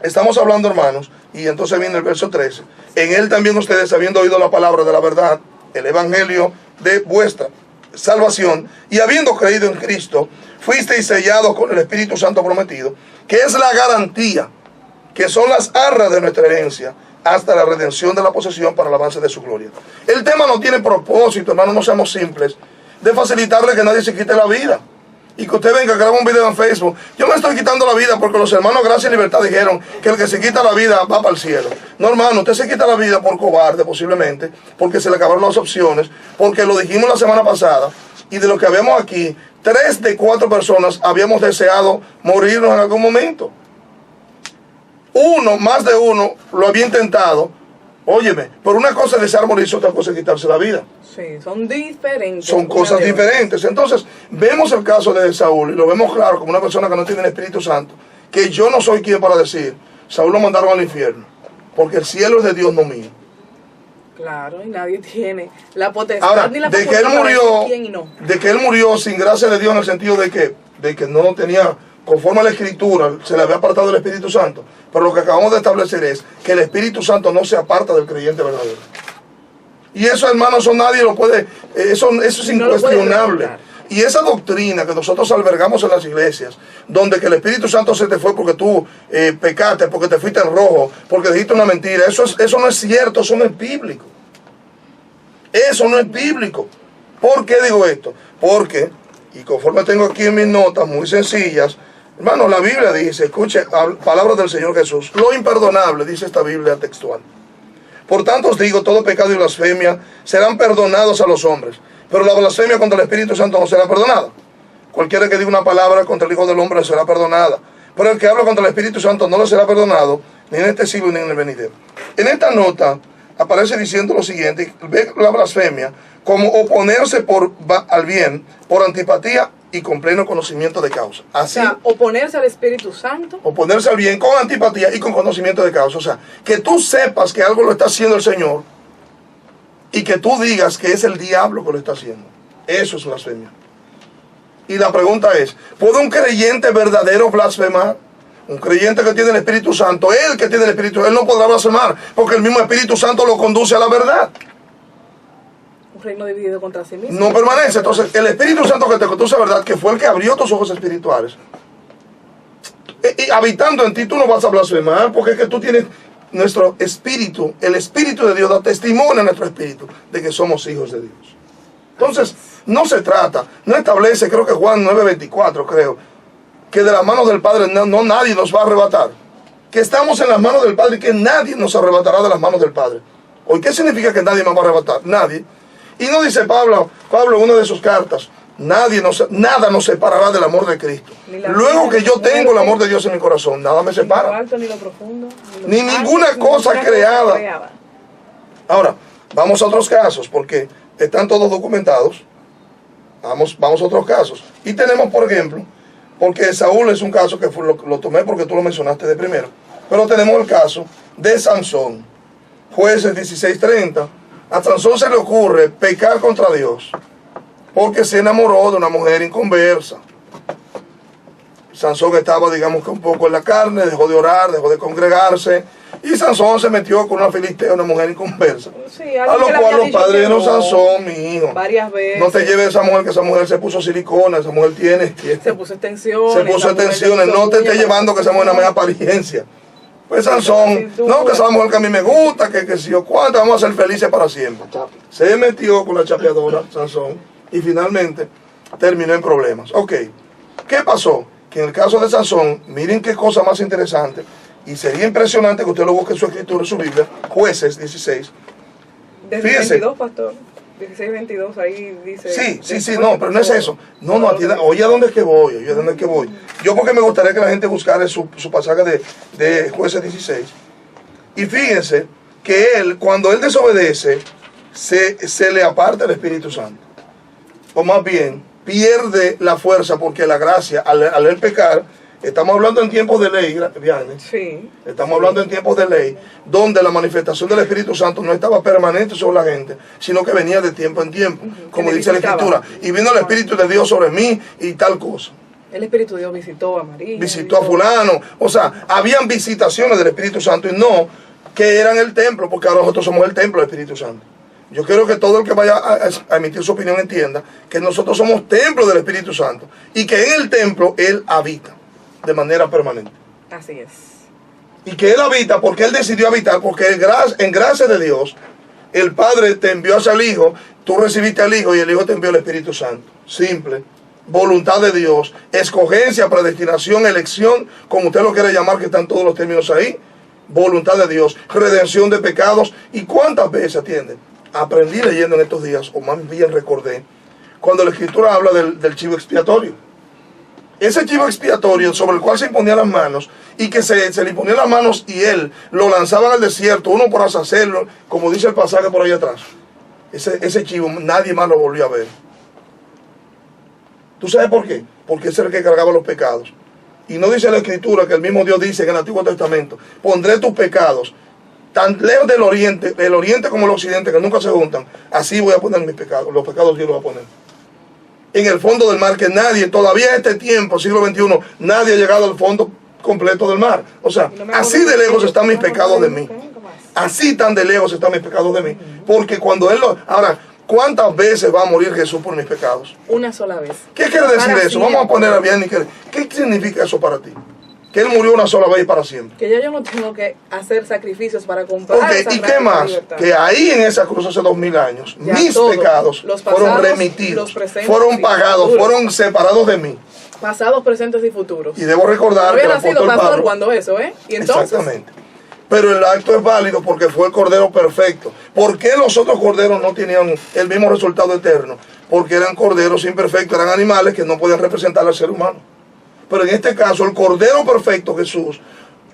Speaker 3: estamos hablando, hermanos, y entonces viene el verso 13. En él también ustedes, habiendo oído la palabra de la verdad, el evangelio de vuestra salvación, y habiendo creído en Cristo, fuisteis sellados con el Espíritu Santo prometido, que es la garantía, que son las arras de nuestra herencia, hasta la redención de la posesión para el avance de su gloria. El tema no tiene propósito, hermanos, no seamos simples, de facilitarle que nadie se quite la vida. Y que usted venga, graba un video en Facebook. Yo me estoy quitando la vida porque los hermanos Gracia y Libertad dijeron que el que se quita la vida va para el cielo. No, hermano, usted se quita la vida por cobarde posiblemente, porque se le acabaron las opciones, porque lo dijimos la semana pasada, y de lo que habíamos aquí, 3 de 4 personas habíamos deseado morirnos en algún momento. Más de uno lo había intentado. Óyeme, pero una cosa es desear morirse, otra cosa es quitarse la vida.
Speaker 2: Sí, son diferentes.
Speaker 3: Son cosas diferentes. Entonces, vemos el caso de Saúl y lo vemos claro como una persona que no tiene el Espíritu Santo, que yo no soy quien para decir, Saúl lo mandaron al infierno, porque el cielo es de Dios, no mío.
Speaker 2: Claro, y nadie tiene la potestad
Speaker 3: Ahora,
Speaker 2: ni la
Speaker 3: de
Speaker 2: facultad
Speaker 3: que él
Speaker 2: para
Speaker 3: murió,
Speaker 2: decir quién y no.
Speaker 3: de que él murió sin gracia de Dios en el sentido de que no tenía, conforme a la Escritura, se le había apartado el Espíritu Santo. Pero lo que acabamos de establecer es que el Espíritu Santo no se aparta del creyente verdadero. Y eso, hermanos, eso nadie lo puede, eso es incuestionable. Y esa doctrina que nosotros albergamos en las iglesias, donde que el Espíritu Santo se te fue porque tú pecaste, porque te fuiste en rojo, porque dijiste una mentira, eso no es cierto, eso no es bíblico. Eso no es bíblico. ¿Por qué digo esto? Porque, y conforme tengo aquí en mis notas muy sencillas, hermano, la Biblia dice, escuche, palabras del Señor Jesús, lo imperdonable, dice esta Biblia textual. Por tanto os digo, todo pecado y blasfemia serán perdonados a los hombres, pero la blasfemia contra el Espíritu Santo no será perdonada. Cualquiera que diga una palabra contra el Hijo del Hombre será perdonada, pero el que habla contra el Espíritu Santo no le será perdonado, ni en este siglo ni en el venidero. En esta nota aparece diciendo lo siguiente, ve la blasfemia como oponerse al bien, por antipatía y con pleno conocimiento de causa. Así,
Speaker 2: O sea, oponerse al Espíritu Santo.
Speaker 3: oponerse al bien con antipatía y con conocimiento de causa. O sea, que tú sepas que algo lo está haciendo el Señor y que tú digas que es el diablo que lo está haciendo. Eso es blasfemia. Y la pregunta es, ¿puede un creyente verdadero blasfemar? Un creyente que tiene el Espíritu Santo, él que tiene el Espíritu, él no podrá blasfemar, porque el mismo Espíritu Santo lo conduce a la verdad.
Speaker 2: Un reino dividido contra sí mismo.
Speaker 3: No permanece. Entonces, el Espíritu Santo que te conduce a la verdad, que fue el que abrió tus ojos espirituales, y habitando en ti, tú no vas a blasfemar, porque es que tú tienes nuestro espíritu, el Espíritu de Dios da testimonio a nuestro espíritu de que somos hijos de Dios. Entonces, no se trata, no establece, creo que Juan 9:24, creo, que de las manos del Padre no nadie nos va a arrebatar. Que estamos en las manos del Padre y que nadie nos arrebatará de las manos del Padre. ¿Hoy qué significa que nadie me va a arrebatar? Nadie. Y no dice Pablo en una de sus cartas, nada nos separará del amor de Cristo. Luego que yo tengo el amor de Dios en mi corazón, nada me separa.
Speaker 2: Ni lo alto, ni lo profundo,
Speaker 3: Ni ninguna cosa creada. Ahora, vamos a otros casos, porque están todos documentados. Vamos a otros casos. Y tenemos, por ejemplo, porque Saúl es un caso que lo tomé porque tú lo mencionaste de primero. Pero tenemos el caso de Sansón. Jueces 16:30. A Sansón se le ocurre pecar contra Dios porque se enamoró de una mujer inconversa. Sansón estaba, digamos que un poco en la carne, dejó de orar, dejó de congregarse, Y Sansón se metió con una filistea, una mujer inconversa.
Speaker 2: Sí,
Speaker 3: A
Speaker 2: alguien
Speaker 3: lo
Speaker 2: que le
Speaker 3: cual
Speaker 2: había
Speaker 3: los
Speaker 2: dicho
Speaker 3: padres
Speaker 2: que
Speaker 3: dijeron,
Speaker 2: no,
Speaker 3: Sansón, mi hijo,
Speaker 2: varias veces.
Speaker 3: no te lleves a esa mujer, que esa mujer se puso silicona, esa mujer tiene
Speaker 2: Se puso extensiones.
Speaker 3: se puso
Speaker 2: la mujer
Speaker 3: extensiones,
Speaker 2: le puso
Speaker 3: no te estés
Speaker 2: uñas,
Speaker 3: llevando que esa mujer nada más apariencia. Pues Sansón, no, que esa mujer que a mí me gusta, que si yo cuánto, vamos a ser felices para siempre. Se metió con la chapeadora, Sansón, y finalmente terminó en problemas. Ok, ¿qué pasó? Que en el caso de Sansón, miren qué cosa más interesante, y sería impresionante que usted lo busque en su escritura, en su Biblia, Jueces 16.
Speaker 2: Desde
Speaker 3: Fíjese.
Speaker 2: 22, pastor. 16, 22, ahí dice.
Speaker 3: Sí, no, pero no es eso. No, atienda. Oye, ¿a dónde es que voy? Oye, ¿a dónde es que voy? Yo porque me gustaría que la gente buscara su pasaje de Jueces 16. Y fíjense que él, cuando él desobedece, se le aparta el Espíritu Santo. O más bien, pierde la fuerza porque la gracia, al él pecar, estamos hablando en tiempos de ley, Viane.
Speaker 2: Sí.
Speaker 3: Estamos hablando en tiempos de ley, donde la manifestación del Espíritu Santo no estaba permanente sobre la gente, sino que venía de tiempo en tiempo, como dice la Escritura. Y vino el Espíritu de Dios sobre mí y tal cosa.
Speaker 2: El Espíritu de Dios visitó a María.
Speaker 3: Visitó a fulano. O sea, habían visitaciones del Espíritu Santo y no que eran el templo, porque ahora nosotros somos el templo del Espíritu Santo. Yo quiero que todo el que vaya a emitir su opinión entienda que nosotros somos templo del Espíritu Santo y que en el templo Él habita de manera permanente.
Speaker 2: Así es.
Speaker 3: Y que Él habita porque Él decidió habitar, porque en gracia de Dios, el Padre te envió hacia el Hijo, tú recibiste al Hijo y el Hijo te envió el Espíritu Santo. Simple. Voluntad de Dios, escogencia, predestinación, elección, como usted lo quiere llamar, que están todos los términos ahí. Voluntad de Dios, redención de pecados. ¿Y cuántas veces, atienden? Aprendí leyendo en estos días, o más bien recordé, cuando la Escritura habla del chivo expiatorio. Ese chivo expiatorio sobre el cual se imponían las manos y que se le imponían las manos y él lo lanzaban al desierto, uno por hacerlo, como dice el pasaje por ahí atrás. Ese chivo nadie más lo volvió a ver. ¿Tú sabes por qué? Porque ese era el que cargaba los pecados. Y no dice la Escritura que el mismo Dios dice en el Antiguo Testamento, pondré tus pecados tan lejos del oriente como el occidente, que nunca se juntan, así voy a poner mis pecados, los pecados Dios los va a poner. En el fondo del mar, que nadie, todavía en este tiempo, siglo XXI, nadie ha llegado al fondo completo del mar. O sea, así de lejos están mis pecados de mí. Así tan de lejos están mis pecados de mí. Porque cuando Él lo... Ahora, ¿cuántas veces va a morir Jesús por mis pecados?
Speaker 2: Una sola vez.
Speaker 3: ¿Qué quiere decir eso? Vamos a poner a bien. ¿Qué significa eso para ti? Que Él murió una sola vez y para siempre.
Speaker 2: Que ya yo no tengo que hacer sacrificios para comprar.
Speaker 3: Ok, ¿y qué más? Que ahí en esa cruz hace 2000 años,
Speaker 2: ya
Speaker 3: mis
Speaker 2: todos,
Speaker 3: pecados
Speaker 2: los pasados,
Speaker 3: fueron remitidos,
Speaker 2: los presentes
Speaker 3: fueron
Speaker 2: y
Speaker 3: pagados,
Speaker 2: futuros.
Speaker 3: fueron separados de mí.
Speaker 2: Pasados, presentes y futuros.
Speaker 3: Y debo recordar
Speaker 2: No
Speaker 3: que el
Speaker 2: había nacido
Speaker 3: apóstol
Speaker 2: pastor
Speaker 3: Pablo,
Speaker 2: cuando eso, ¿eh? Y entonces,
Speaker 3: exactamente. Pero el acto es válido porque fue el Cordero perfecto. ¿Por qué los otros corderos no tenían el mismo resultado eterno? Porque eran corderos imperfectos, eran animales que no podían representar al ser humano. Pero en este caso, el Cordero perfecto, Jesús,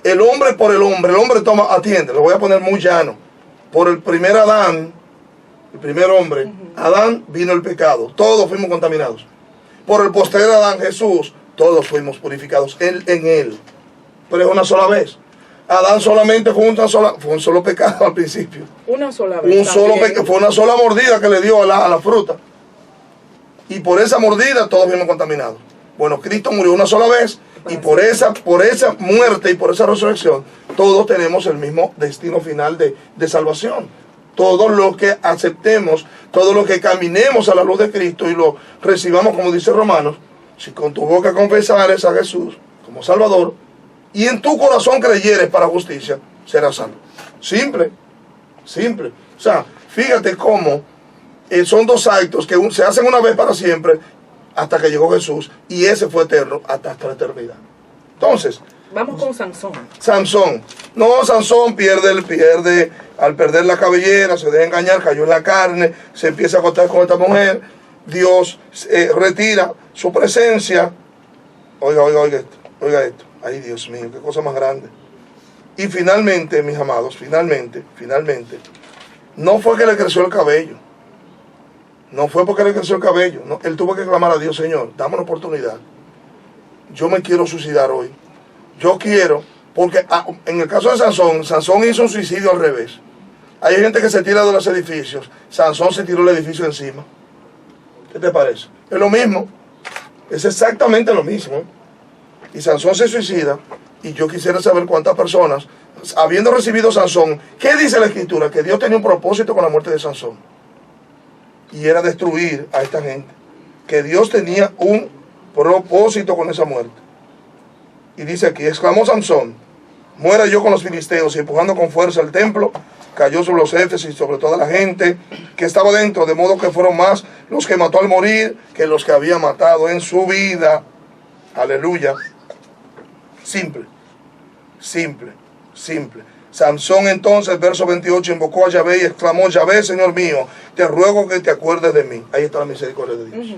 Speaker 3: el hombre por el hombre toma, atiende, lo voy a poner muy llano. Por el primer Adán, el primer hombre, Adán, vino el pecado. Todos fuimos contaminados. Por el posterior Adán, Jesús, todos fuimos purificados en él. Pero es una sola vez. Adán solamente fue un solo pecado al principio.
Speaker 2: una sola vez.
Speaker 3: Fue una sola mordida que le dio a la fruta. Y por esa mordida todos fuimos contaminados. Bueno, Cristo murió una sola vez y por esa muerte y por esa resurrección todos tenemos el mismo destino final de salvación. Todos los que aceptemos, todos los que caminemos a la luz de Cristo y lo recibamos, como dice Romanos, si con tu boca confesares a Jesús como Salvador y en tu corazón creyeres para justicia, serás salvo. Simple, simple. O sea, fíjate cómo son dos actos que se hacen una vez para siempre hasta que llegó Jesús y ese fue eterno hasta la eternidad. Entonces,
Speaker 2: vamos con Sansón.
Speaker 3: Sansón pierde, al perder la cabellera, se deja engañar, cayó en la carne, se empieza a acostar con esta mujer, Dios retira su presencia. Oiga esto, ay Dios mío, qué cosa más grande. Y finalmente, mis amados, finalmente, no fue que le creció el cabello. No fue porque le creció el cabello. No, él tuvo que clamar a Dios, Señor, dame una oportunidad. Yo me quiero suicidar hoy. Yo quiero, porque en el caso de Sansón hizo un suicidio al revés. Hay gente que se tira de los edificios. Sansón se tiró el edificio encima. ¿Qué te parece? Es lo mismo. Es exactamente lo mismo. Y Sansón se suicida. Y yo quisiera saber cuántas personas habiendo recibido Sansón, ¿qué dice la Escritura? Que Dios tenía un propósito con la muerte de Sansón. Y era destruir a esta gente. Que Dios tenía un propósito con esa muerte. Y dice aquí, exclamó Sansón, muera yo con los filisteos, y empujando con fuerza el templo, cayó sobre los Éfesos y sobre toda la gente que estaba dentro, de modo que fueron más los que mató al morir que los que había matado en su vida. Aleluya. Simple, simple, simple. Sansón entonces, verso 28, invocó a Yahvé y exclamó, Yahvé, Señor mío, te ruego que te acuerdes de mí. Ahí está la misericordia de Dios.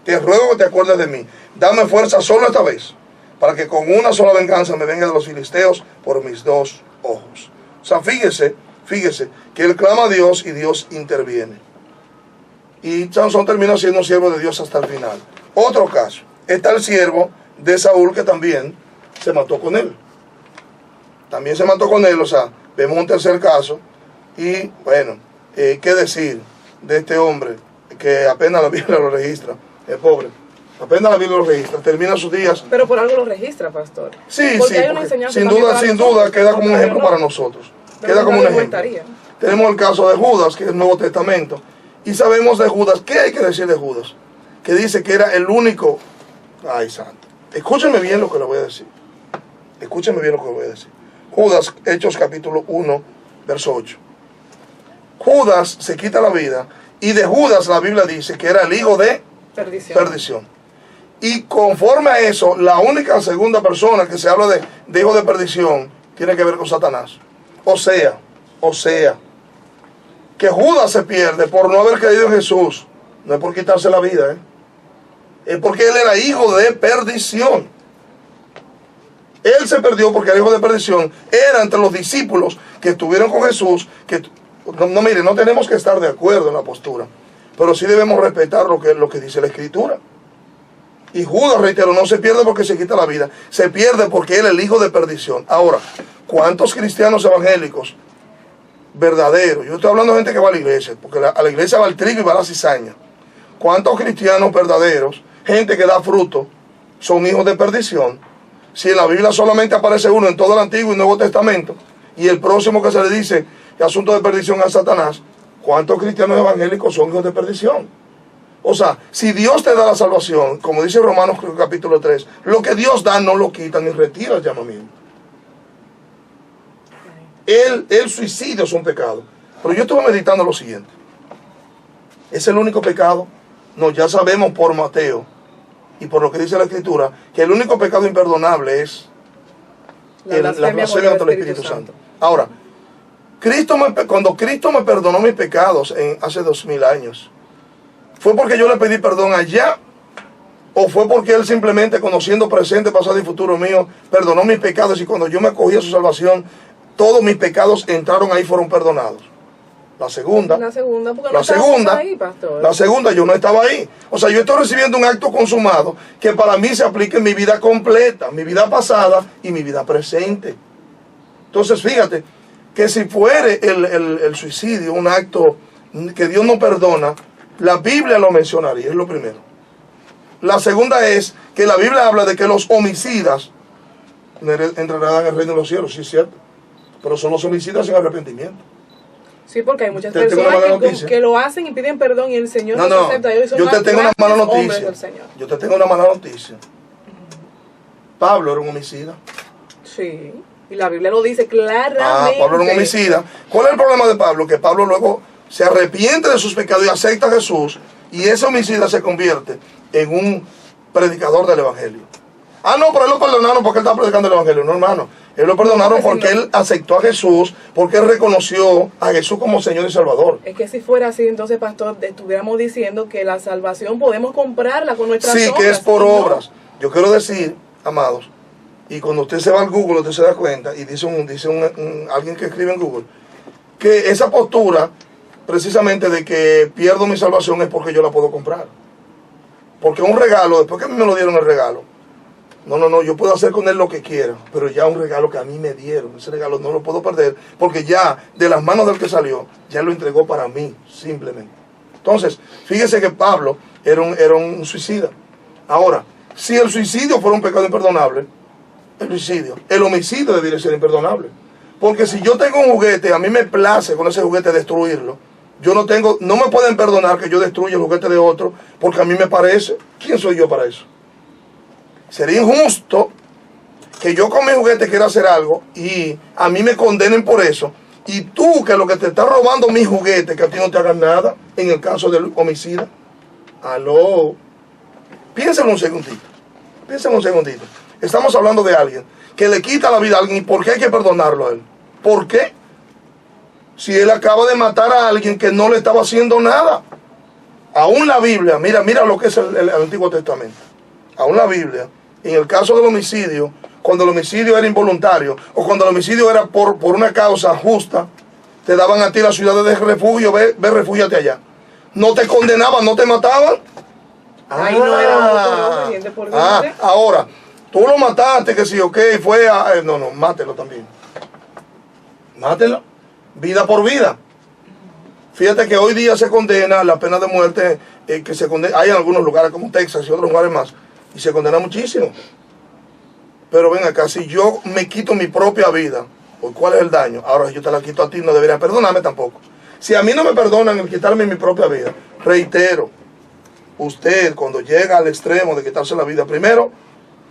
Speaker 3: Te ruego que te acuerdes de mí. Dame fuerza solo esta vez, para que con una sola venganza me venga de los filisteos por mis dos ojos. O sea, fíjese que él clama a Dios y Dios interviene. Y Sansón termina siendo un siervo de Dios hasta el final. Otro caso, está el siervo de Saúl que también se mató con él. También se mató con él, o sea, vemos un tercer caso. Y bueno, ¿qué decir de este hombre que apenas la Biblia lo registra? Es pobre. Apenas la Biblia lo registra, termina sus días.
Speaker 2: Pero por algo lo registra, pastor.
Speaker 3: Sí,
Speaker 2: porque
Speaker 3: sí,
Speaker 2: hay una
Speaker 3: porque
Speaker 2: enseñanza
Speaker 3: sin duda queda como un ejemplo para nosotros. Queda como un ejemplo. Tenemos el caso de Judas, que es el Nuevo Testamento. Y sabemos de Judas, ¿qué hay que decir de Judas? Que dice que era el único. Ay, santo. Escúchenme bien lo que le voy a decir. Escúchenme bien lo que le voy a decir. Judas, Hechos capítulo 1, verso 8. Judas se quita la vida. Y de Judas la Biblia dice que era el hijo de perdición. Y conforme a eso, la única segunda persona que se habla de hijo de perdición tiene que ver con Satanás. O sea, que Judas se pierde por no haber creído en Jesús. No es por quitarse la vida, es porque él era hijo de perdición. Él se perdió porque era hijo de perdición. Era entre los discípulos que estuvieron con Jesús. Mire, no tenemos que estar de acuerdo en la postura, pero sí debemos respetar lo que dice la Escritura. Y Judas, reitero, no se pierde porque se quita la vida, se pierde porque él es el hijo de perdición. Ahora, ¿cuántos cristianos evangélicos verdaderos? Yo estoy hablando de gente que va a la iglesia, porque a la iglesia va el trigo y va la cizaña. ¿Cuántos cristianos verdaderos, gente que da fruto, son hijos de perdición? Si en la Biblia solamente aparece uno en todo el Antiguo y Nuevo Testamento, y el próximo que se le dice que asunto de perdición a Satanás, ¿cuántos cristianos evangélicos son hijos de perdición? O sea, si Dios te da la salvación, como dice Romanos capítulo 3, lo que Dios da no lo quita ni retira el llamamiento. El suicidio es un pecado. Pero yo estuve meditando lo siguiente. ¿Es el único pecado? No, ya sabemos por Mateo y por lo que dice la Escritura, que el único pecado imperdonable es la blasfemia contra el Espíritu Santo. Ahora, cuando Cristo me perdonó mis pecados hace 2000 años, ¿fue porque yo le pedí perdón allá? ¿O fue porque Él simplemente, conociendo presente, pasado y futuro mío, perdonó mis pecados y cuando yo me acogí a su salvación, todos mis pecados entraron ahí y fueron perdonados? La segunda, porque no estábamos ahí, pastor. La segunda, yo no estaba ahí. O sea, yo estoy recibiendo un acto consumado que para mí se aplica en mi vida completa, mi vida pasada y mi vida presente. Entonces, fíjate, que si fuere el suicidio un acto que Dios no perdona, la Biblia lo mencionaría, es lo primero. La segunda es que la Biblia habla de que los homicidas entrarán en el reino de los cielos, sí es cierto, pero son los homicidas sin arrepentimiento.
Speaker 2: Sí, porque hay muchas personas que lo hacen y piden perdón y el Señor no acepta.
Speaker 3: Yo te tengo una mala noticia. Yo te tengo una mala noticia. Pablo era un homicida.
Speaker 2: Sí, y la Biblia lo dice claramente.
Speaker 3: Pablo era un homicida. ¿Cuál es el problema de Pablo? Que Pablo luego se arrepiente de sus pecados y acepta a Jesús, y ese homicida se convierte en un predicador del Evangelio. No, pero él lo perdonaron porque él estaba predicando el Evangelio. No, hermano. Él lo perdonaron porque él aceptó a Jesús, porque él reconoció a Jesús como Señor y Salvador.
Speaker 2: Es que si fuera así, entonces, pastor, estuviéramos diciendo que la salvación podemos comprarla con nuestras obras.
Speaker 3: Sí, que es por obras. Yo quiero decir, amados, y cuando usted se va al Google, usted se da cuenta, y dice alguien que escribe en Google, que esa postura, precisamente de que pierdo mi salvación, es porque yo la puedo comprar. Porque un regalo, después que a mí me lo dieron el regalo, no, yo puedo hacer con él lo que quiera, pero ya un regalo que a mí me dieron, ese regalo no lo puedo perder, porque ya de las manos del que salió, ya lo entregó para mí, simplemente. Entonces, fíjese que Pablo era un suicida. Ahora, si el suicidio fuera un pecado imperdonable, el suicidio. El homicidio debería ser imperdonable. Porque si yo tengo un juguete, a mí me place con ese juguete destruirlo. No me pueden perdonar que yo destruya el juguete de otro, porque a mí me parece. ¿Quién soy yo para eso? Sería injusto que yo con mi juguete quiera hacer algo y a mí me condenen por eso. Y tú, que lo que te está robando mi juguete, que a ti no te hagan nada, en el caso del homicida. Aló. Piénsalo un segundito. Piénsalo un segundito. Estamos hablando de alguien que le quita la vida a alguien. ¿Y por qué hay que perdonarlo a él? ¿Por qué? Si él acaba de matar a alguien que no le estaba haciendo nada. Aún la Biblia, mira lo que es el Antiguo Testamento. Aún la Biblia, en el caso del homicidio, cuando el homicidio era involuntario o cuando el homicidio era por una causa justa, te daban a ti la ciudad de refugio, ve, refúgiate allá. No te condenaban, no te mataban.
Speaker 2: Ahí no era obediente por Dios.
Speaker 3: Ahora, tú lo mataste, que sí, ok, fue a... no, mátelo también. Mátelo. Vida por vida. Fíjate que hoy día se condena la pena de muerte, que se condena, hay en algunos lugares como Texas y otros lugares más, y se condena muchísimo. Pero ven acá, si yo me quito mi propia vida, ¿por cuál es el daño? Ahora, si yo te la quito a ti, no deberían perdonarme tampoco. Si a mí no me perdonan el quitarme mi propia vida, reitero, usted cuando llega al extremo de quitarse la vida, primero,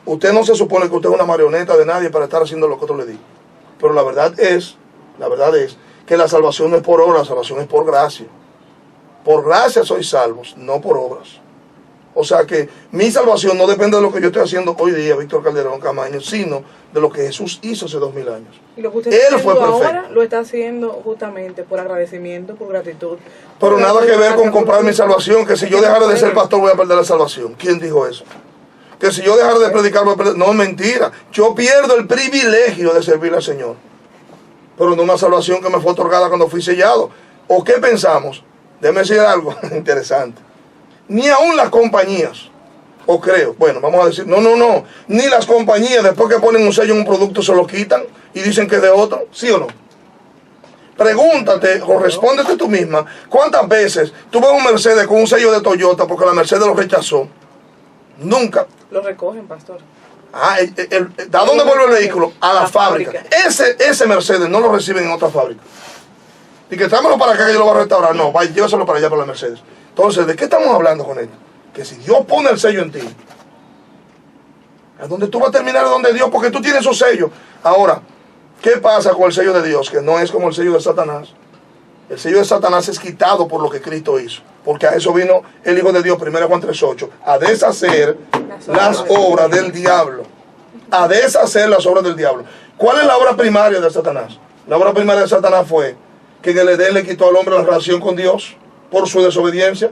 Speaker 3: usted no se supone que usted es una marioneta de nadie para estar haciendo lo que otro le diga. Pero la verdad es que la salvación no es por obra, la salvación es por gracia. Por gracia sois salvos, no por obras. O sea que mi salvación no depende de lo que yo estoy haciendo hoy día, Víctor Calderón Camaño, sino de lo que Jesús hizo hace 2000 años.
Speaker 2: Y lo que usted
Speaker 3: Él fue perfecto.
Speaker 2: Ahora lo está haciendo justamente por agradecimiento, por gratitud.
Speaker 3: Pero nada que ver con comprar mi salvación, que si yo dejara de ser pastor voy a perder la salvación. ¿Quién dijo eso? Que si yo dejara de predicar voy a perder... No, es mentira. Yo pierdo el privilegio de servirle al Señor. Pero no una salvación que me fue otorgada cuando fui sellado. ¿O qué pensamos? Déjeme decir algo interesante. Ni aún las compañías, o creo, bueno, vamos a decir, no, ni las compañías después que ponen un sello en un producto se lo quitan y dicen que es de otro, ¿sí o no? Pregúntate o respóndete tú misma, ¿cuántas veces tú ves un Mercedes con un sello de Toyota porque la Mercedes lo rechazó? Nunca.
Speaker 2: Lo recogen, pastor.
Speaker 3: ¿A dónde vuelve el vehículo? A la fábrica. Ese Mercedes no lo reciben en otra fábrica. Y que tráemelo para acá que yo lo voy a restaurar. No, vaya, llévaselo para allá para la Mercedes. Entonces, ¿de qué estamos hablando con esto? Que si Dios pone el sello en ti, a donde tú vas a terminar es donde Dios, porque tú tienes su sello. Ahora, ¿qué pasa con el sello de Dios? Que no es como el sello de Satanás. El sello de Satanás es quitado por lo que Cristo hizo. Porque a eso vino el Hijo de Dios, 1 Juan 3:8, a deshacer las obras del diablo. A deshacer las obras del diablo. ¿Cuál es la obra primaria de Satanás? La obra primaria de Satanás fue que en el Edén le quitó al hombre la relación con Dios por su desobediencia.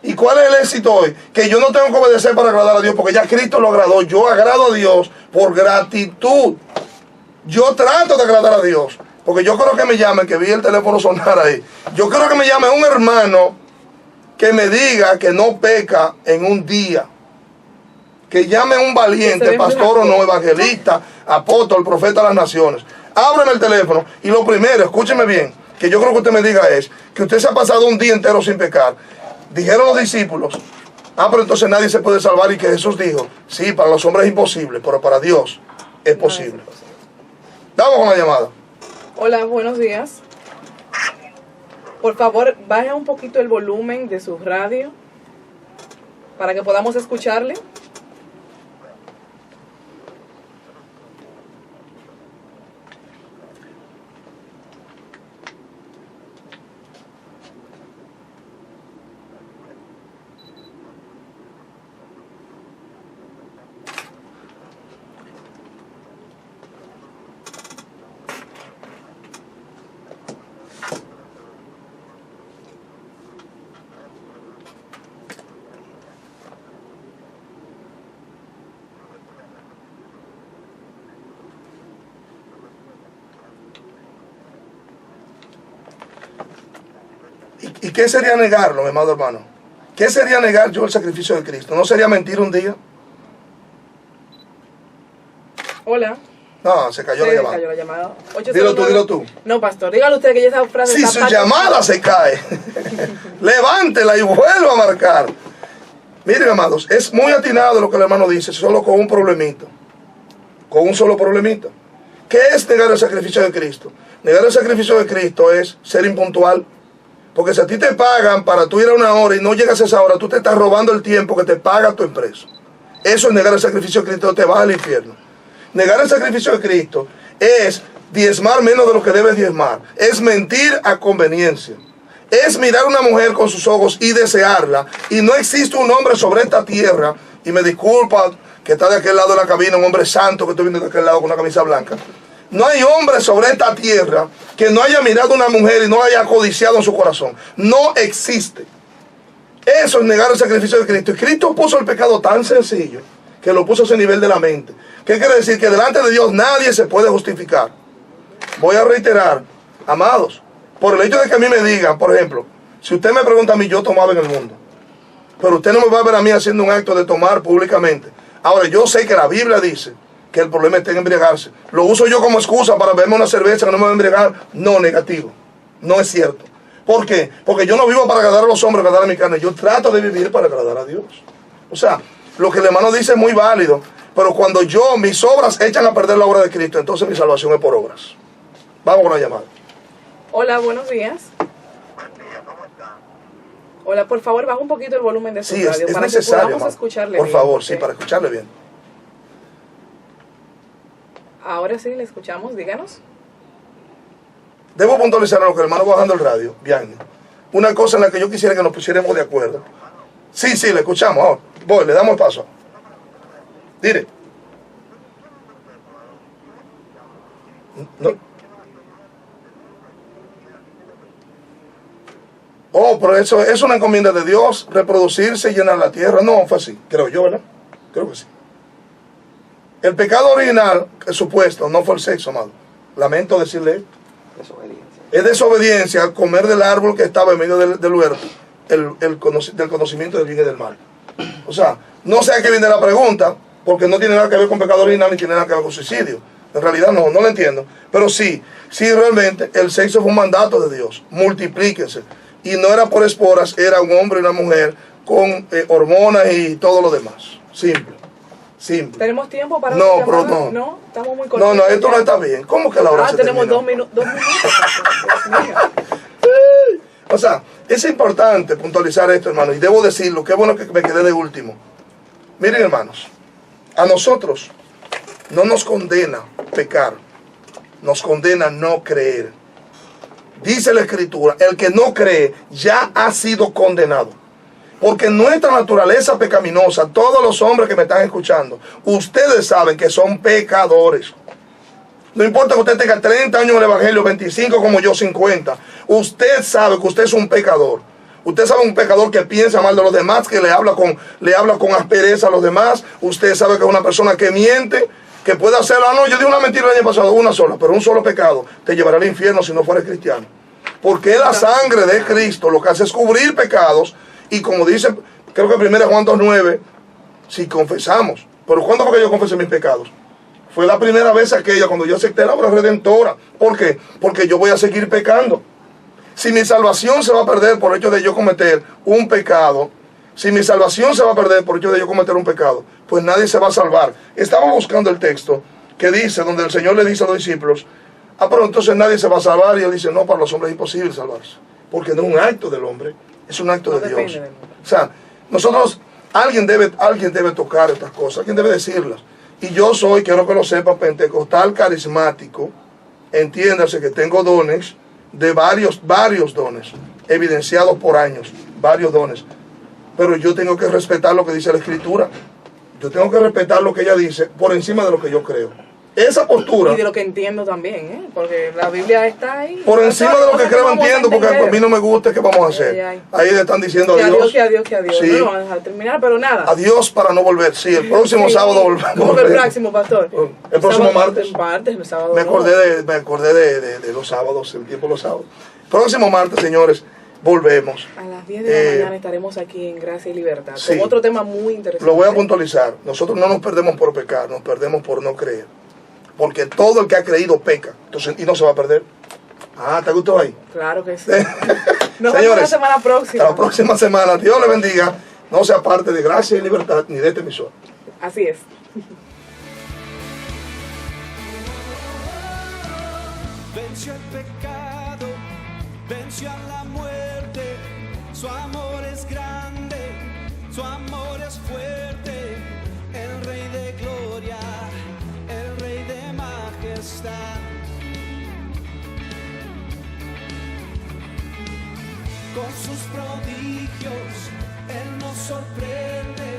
Speaker 3: ¿Y cuál es el éxito hoy? Que yo no tengo que obedecer para agradar a Dios, porque ya Cristo lo agradó. Yo agrado a Dios por gratitud. Yo trato de agradar a Dios, porque yo creo que me llamen, que vi el teléfono sonar ahí. Yo creo que me llame un hermano que me diga que no peca en un día. Que llame un valiente, pastor o no, evangelista, apóstol, profeta de las naciones. Ábreme el teléfono y lo primero, escúcheme bien, que yo creo que usted me diga es que usted se ha pasado un día entero sin pecar. Dijeron los discípulos, pero entonces nadie se puede salvar, y que Jesús dijo, sí, para los hombres es imposible, pero para Dios es posible. Vamos con la llamada.
Speaker 2: Hola, buenos días. Por favor, baje un poquito el volumen de su radio para que podamos escucharle.
Speaker 3: ¿Y qué sería negarlo, mi amado hermano? ¿Qué sería negar yo el sacrificio de Cristo? ¿No sería mentir un día?
Speaker 2: Hola.
Speaker 3: No, se cayó la llamada.
Speaker 2: Se cayó la llamada.
Speaker 3: Dilo tú.
Speaker 2: No, pastor, dígalo usted que esa frase
Speaker 3: si su llamada se cae, levántela y vuelva a marcar. Miren, amados, es muy atinado lo que el hermano dice, solo con un problemito. con un solo problemita. ¿Qué es negar el sacrificio de Cristo? Negar el sacrificio de Cristo es ser impuntual. Porque si a ti te pagan para tú ir a una hora y no llegas a esa hora, tú te estás robando el tiempo que te paga tu empresa. Eso es negar el sacrificio de Cristo, te vas al infierno. Negar el sacrificio de Cristo es diezmar menos de lo que debes diezmar. Es mentir a conveniencia. Es mirar a una mujer con sus ojos y desearla. Y no existe un hombre sobre esta tierra, y me disculpa que está de aquel lado de la cabina, un hombre santo que estoy viendo de aquel lado con una camisa blanca. No hay hombre sobre esta tierra que no haya mirado a una mujer y no la haya codiciado en su corazón. No existe. Eso es negar el sacrificio de Cristo. Y Cristo puso el pecado tan sencillo que lo puso a ese nivel de la mente. ¿Qué quiere decir? Que delante de Dios nadie se puede justificar. Voy a reiterar, amados, por el hecho de que a mí me digan, por ejemplo, si usted me pregunta a mí, yo tomaba en el mundo, pero usted no me va a ver a mí haciendo un acto de tomar públicamente. Ahora, yo sé que la Biblia dice que el problema está en embriagarse. ¿Lo uso yo como excusa para beberme una cerveza que no me va a embriagar? No, negativo. No es cierto. ¿Por qué? Porque yo no vivo para agradar a los hombres, agradar a mi carne. Yo trato de vivir para agradar a Dios. O sea, lo que el hermano dice es muy válido, pero cuando mis obras echan a perder la obra de Cristo, entonces mi salvación es por obras. Vamos con la llamada.
Speaker 2: Hola, buenos días. Hola, por favor, baja un poquito el volumen de su
Speaker 3: Sí,
Speaker 2: radio
Speaker 3: es
Speaker 2: para
Speaker 3: necesario,
Speaker 2: que podamos
Speaker 3: hermano.
Speaker 2: escucharle
Speaker 3: Por
Speaker 2: bien,
Speaker 3: favor,
Speaker 2: porque
Speaker 3: sí, para escucharle bien.
Speaker 2: ahora sí le escuchamos, díganos.
Speaker 3: Debo puntualizar a lo que el hermano va bajando el radio, bien. Una cosa en la que yo quisiera que nos pusiéramos de acuerdo. Sí, le escuchamos ahora. Voy, le damos paso. Dile. No. Oh, pero eso es una encomienda de Dios, reproducirse y llenar la tierra. No, fue así, creo yo, ¿verdad? Creo que sí. El pecado original, el supuesto, no fue el sexo, amado. Lamento decirle esto. Es desobediencia comer del árbol que estaba en medio del huerto, del conocimiento del bien y del mal. O sea, no sé a qué viene la pregunta, porque no tiene nada que ver con pecado original ni tiene nada que ver con suicidio. En realidad no lo entiendo. Pero sí realmente el sexo fue un mandato de Dios. Multiplíquense. Y no era por esporas, era un hombre y una mujer con hormonas y todo lo demás. Simple.
Speaker 2: ¿Tenemos tiempo para
Speaker 3: no,
Speaker 2: otra
Speaker 3: pero
Speaker 2: llamada? No, estamos muy cortos.
Speaker 3: No, esto no está bien. ¿Cómo que la hora se
Speaker 2: tenemos
Speaker 3: terminó?
Speaker 2: 2 minutos. Dios mío.
Speaker 3: O sea, es importante puntualizar esto, hermano. Y debo decirlo, qué bueno que me quedé de último. Miren, hermanos, a nosotros no nos condena pecar, nos condena no creer. Dice la Escritura, el que no cree ya ha sido condenado. Porque nuestra naturaleza pecaminosa, todos los hombres que me están escuchando, ustedes saben que son pecadores. No importa que usted tenga 30 años en el Evangelio, 25 como yo, 50. Usted sabe que usted es un pecador. Usted sabe un pecador que piensa mal de los demás, que le habla con aspereza a los demás. Usted sabe que es una persona que miente, que puede hacerlo. No, yo di una mentira el año pasado, una sola, pero un solo pecado te llevará al infierno si no fueres cristiano. Porque la sangre de Cristo lo que hace es cubrir pecados. Y como dice, creo que 1 Juan 2:9, si confesamos. Pero ¿cuándo fue que yo confesé mis pecados? Fue la primera vez aquella cuando yo acepté la obra redentora. ¿Por qué? Porque yo voy a seguir pecando. Si mi salvación se va a perder por el hecho de yo cometer un pecado, pues nadie se va a salvar. Estaba buscando el texto que dice, donde el Señor le dice a los discípulos, pero entonces nadie se va a salvar. Y él dice, no, para los hombres es imposible salvarse. Porque no es un acto del hombre, es un acto de Dios. O sea, nosotros, alguien debe tocar estas cosas, alguien debe decirlas. Y yo soy, quiero que lo sepa, pentecostal carismático. Entiéndase que tengo dones, de varios dones, evidenciados por años, varios dones. Pero yo tengo que respetar lo que dice la Escritura. Yo tengo que respetar lo que ella dice por encima de lo que yo creo. Esa postura.
Speaker 2: Y de lo que entiendo también, porque la Biblia está ahí.
Speaker 3: Por encima de lo que creo entiendo, porque a mí no me gusta, ¿qué vamos a hacer? Ahí le están diciendo adiós.
Speaker 2: Que adiós.
Speaker 3: Sí.
Speaker 2: No lo van a dejar terminar, pero nada.
Speaker 3: Adiós para no volver. Sí, el próximo sábado volvemos.
Speaker 2: ¿Cómo que el próximo, pastor?
Speaker 3: El próximo martes.
Speaker 2: El sábado.
Speaker 3: Me acordé de los sábados, el tiempo de los sábados. Próximo martes, señores, volvemos.
Speaker 2: A las 10 de la mañana estaremos aquí en Gracia y Libertad.
Speaker 3: Sí.
Speaker 2: Con otro tema muy interesante.
Speaker 3: Lo voy a puntualizar. Nosotros no nos perdemos por pecar, nos perdemos por no creer. Porque todo el que ha creído peca. Entonces, y no se va a perder. ¿Te gustó ahí?
Speaker 2: Claro que sí. Nos vemos la semana próxima.
Speaker 3: Hasta la próxima semana. Dios le bendiga. No sea parte de Gracia y Libertad ni de este emisor.
Speaker 2: Así es.
Speaker 1: venció el pecado, venció a la muerte. Su amor es grande, su amor es fuerte. El Rey de gloria, el Rey de majestad. Con sus prodigios, Él nos sorprende.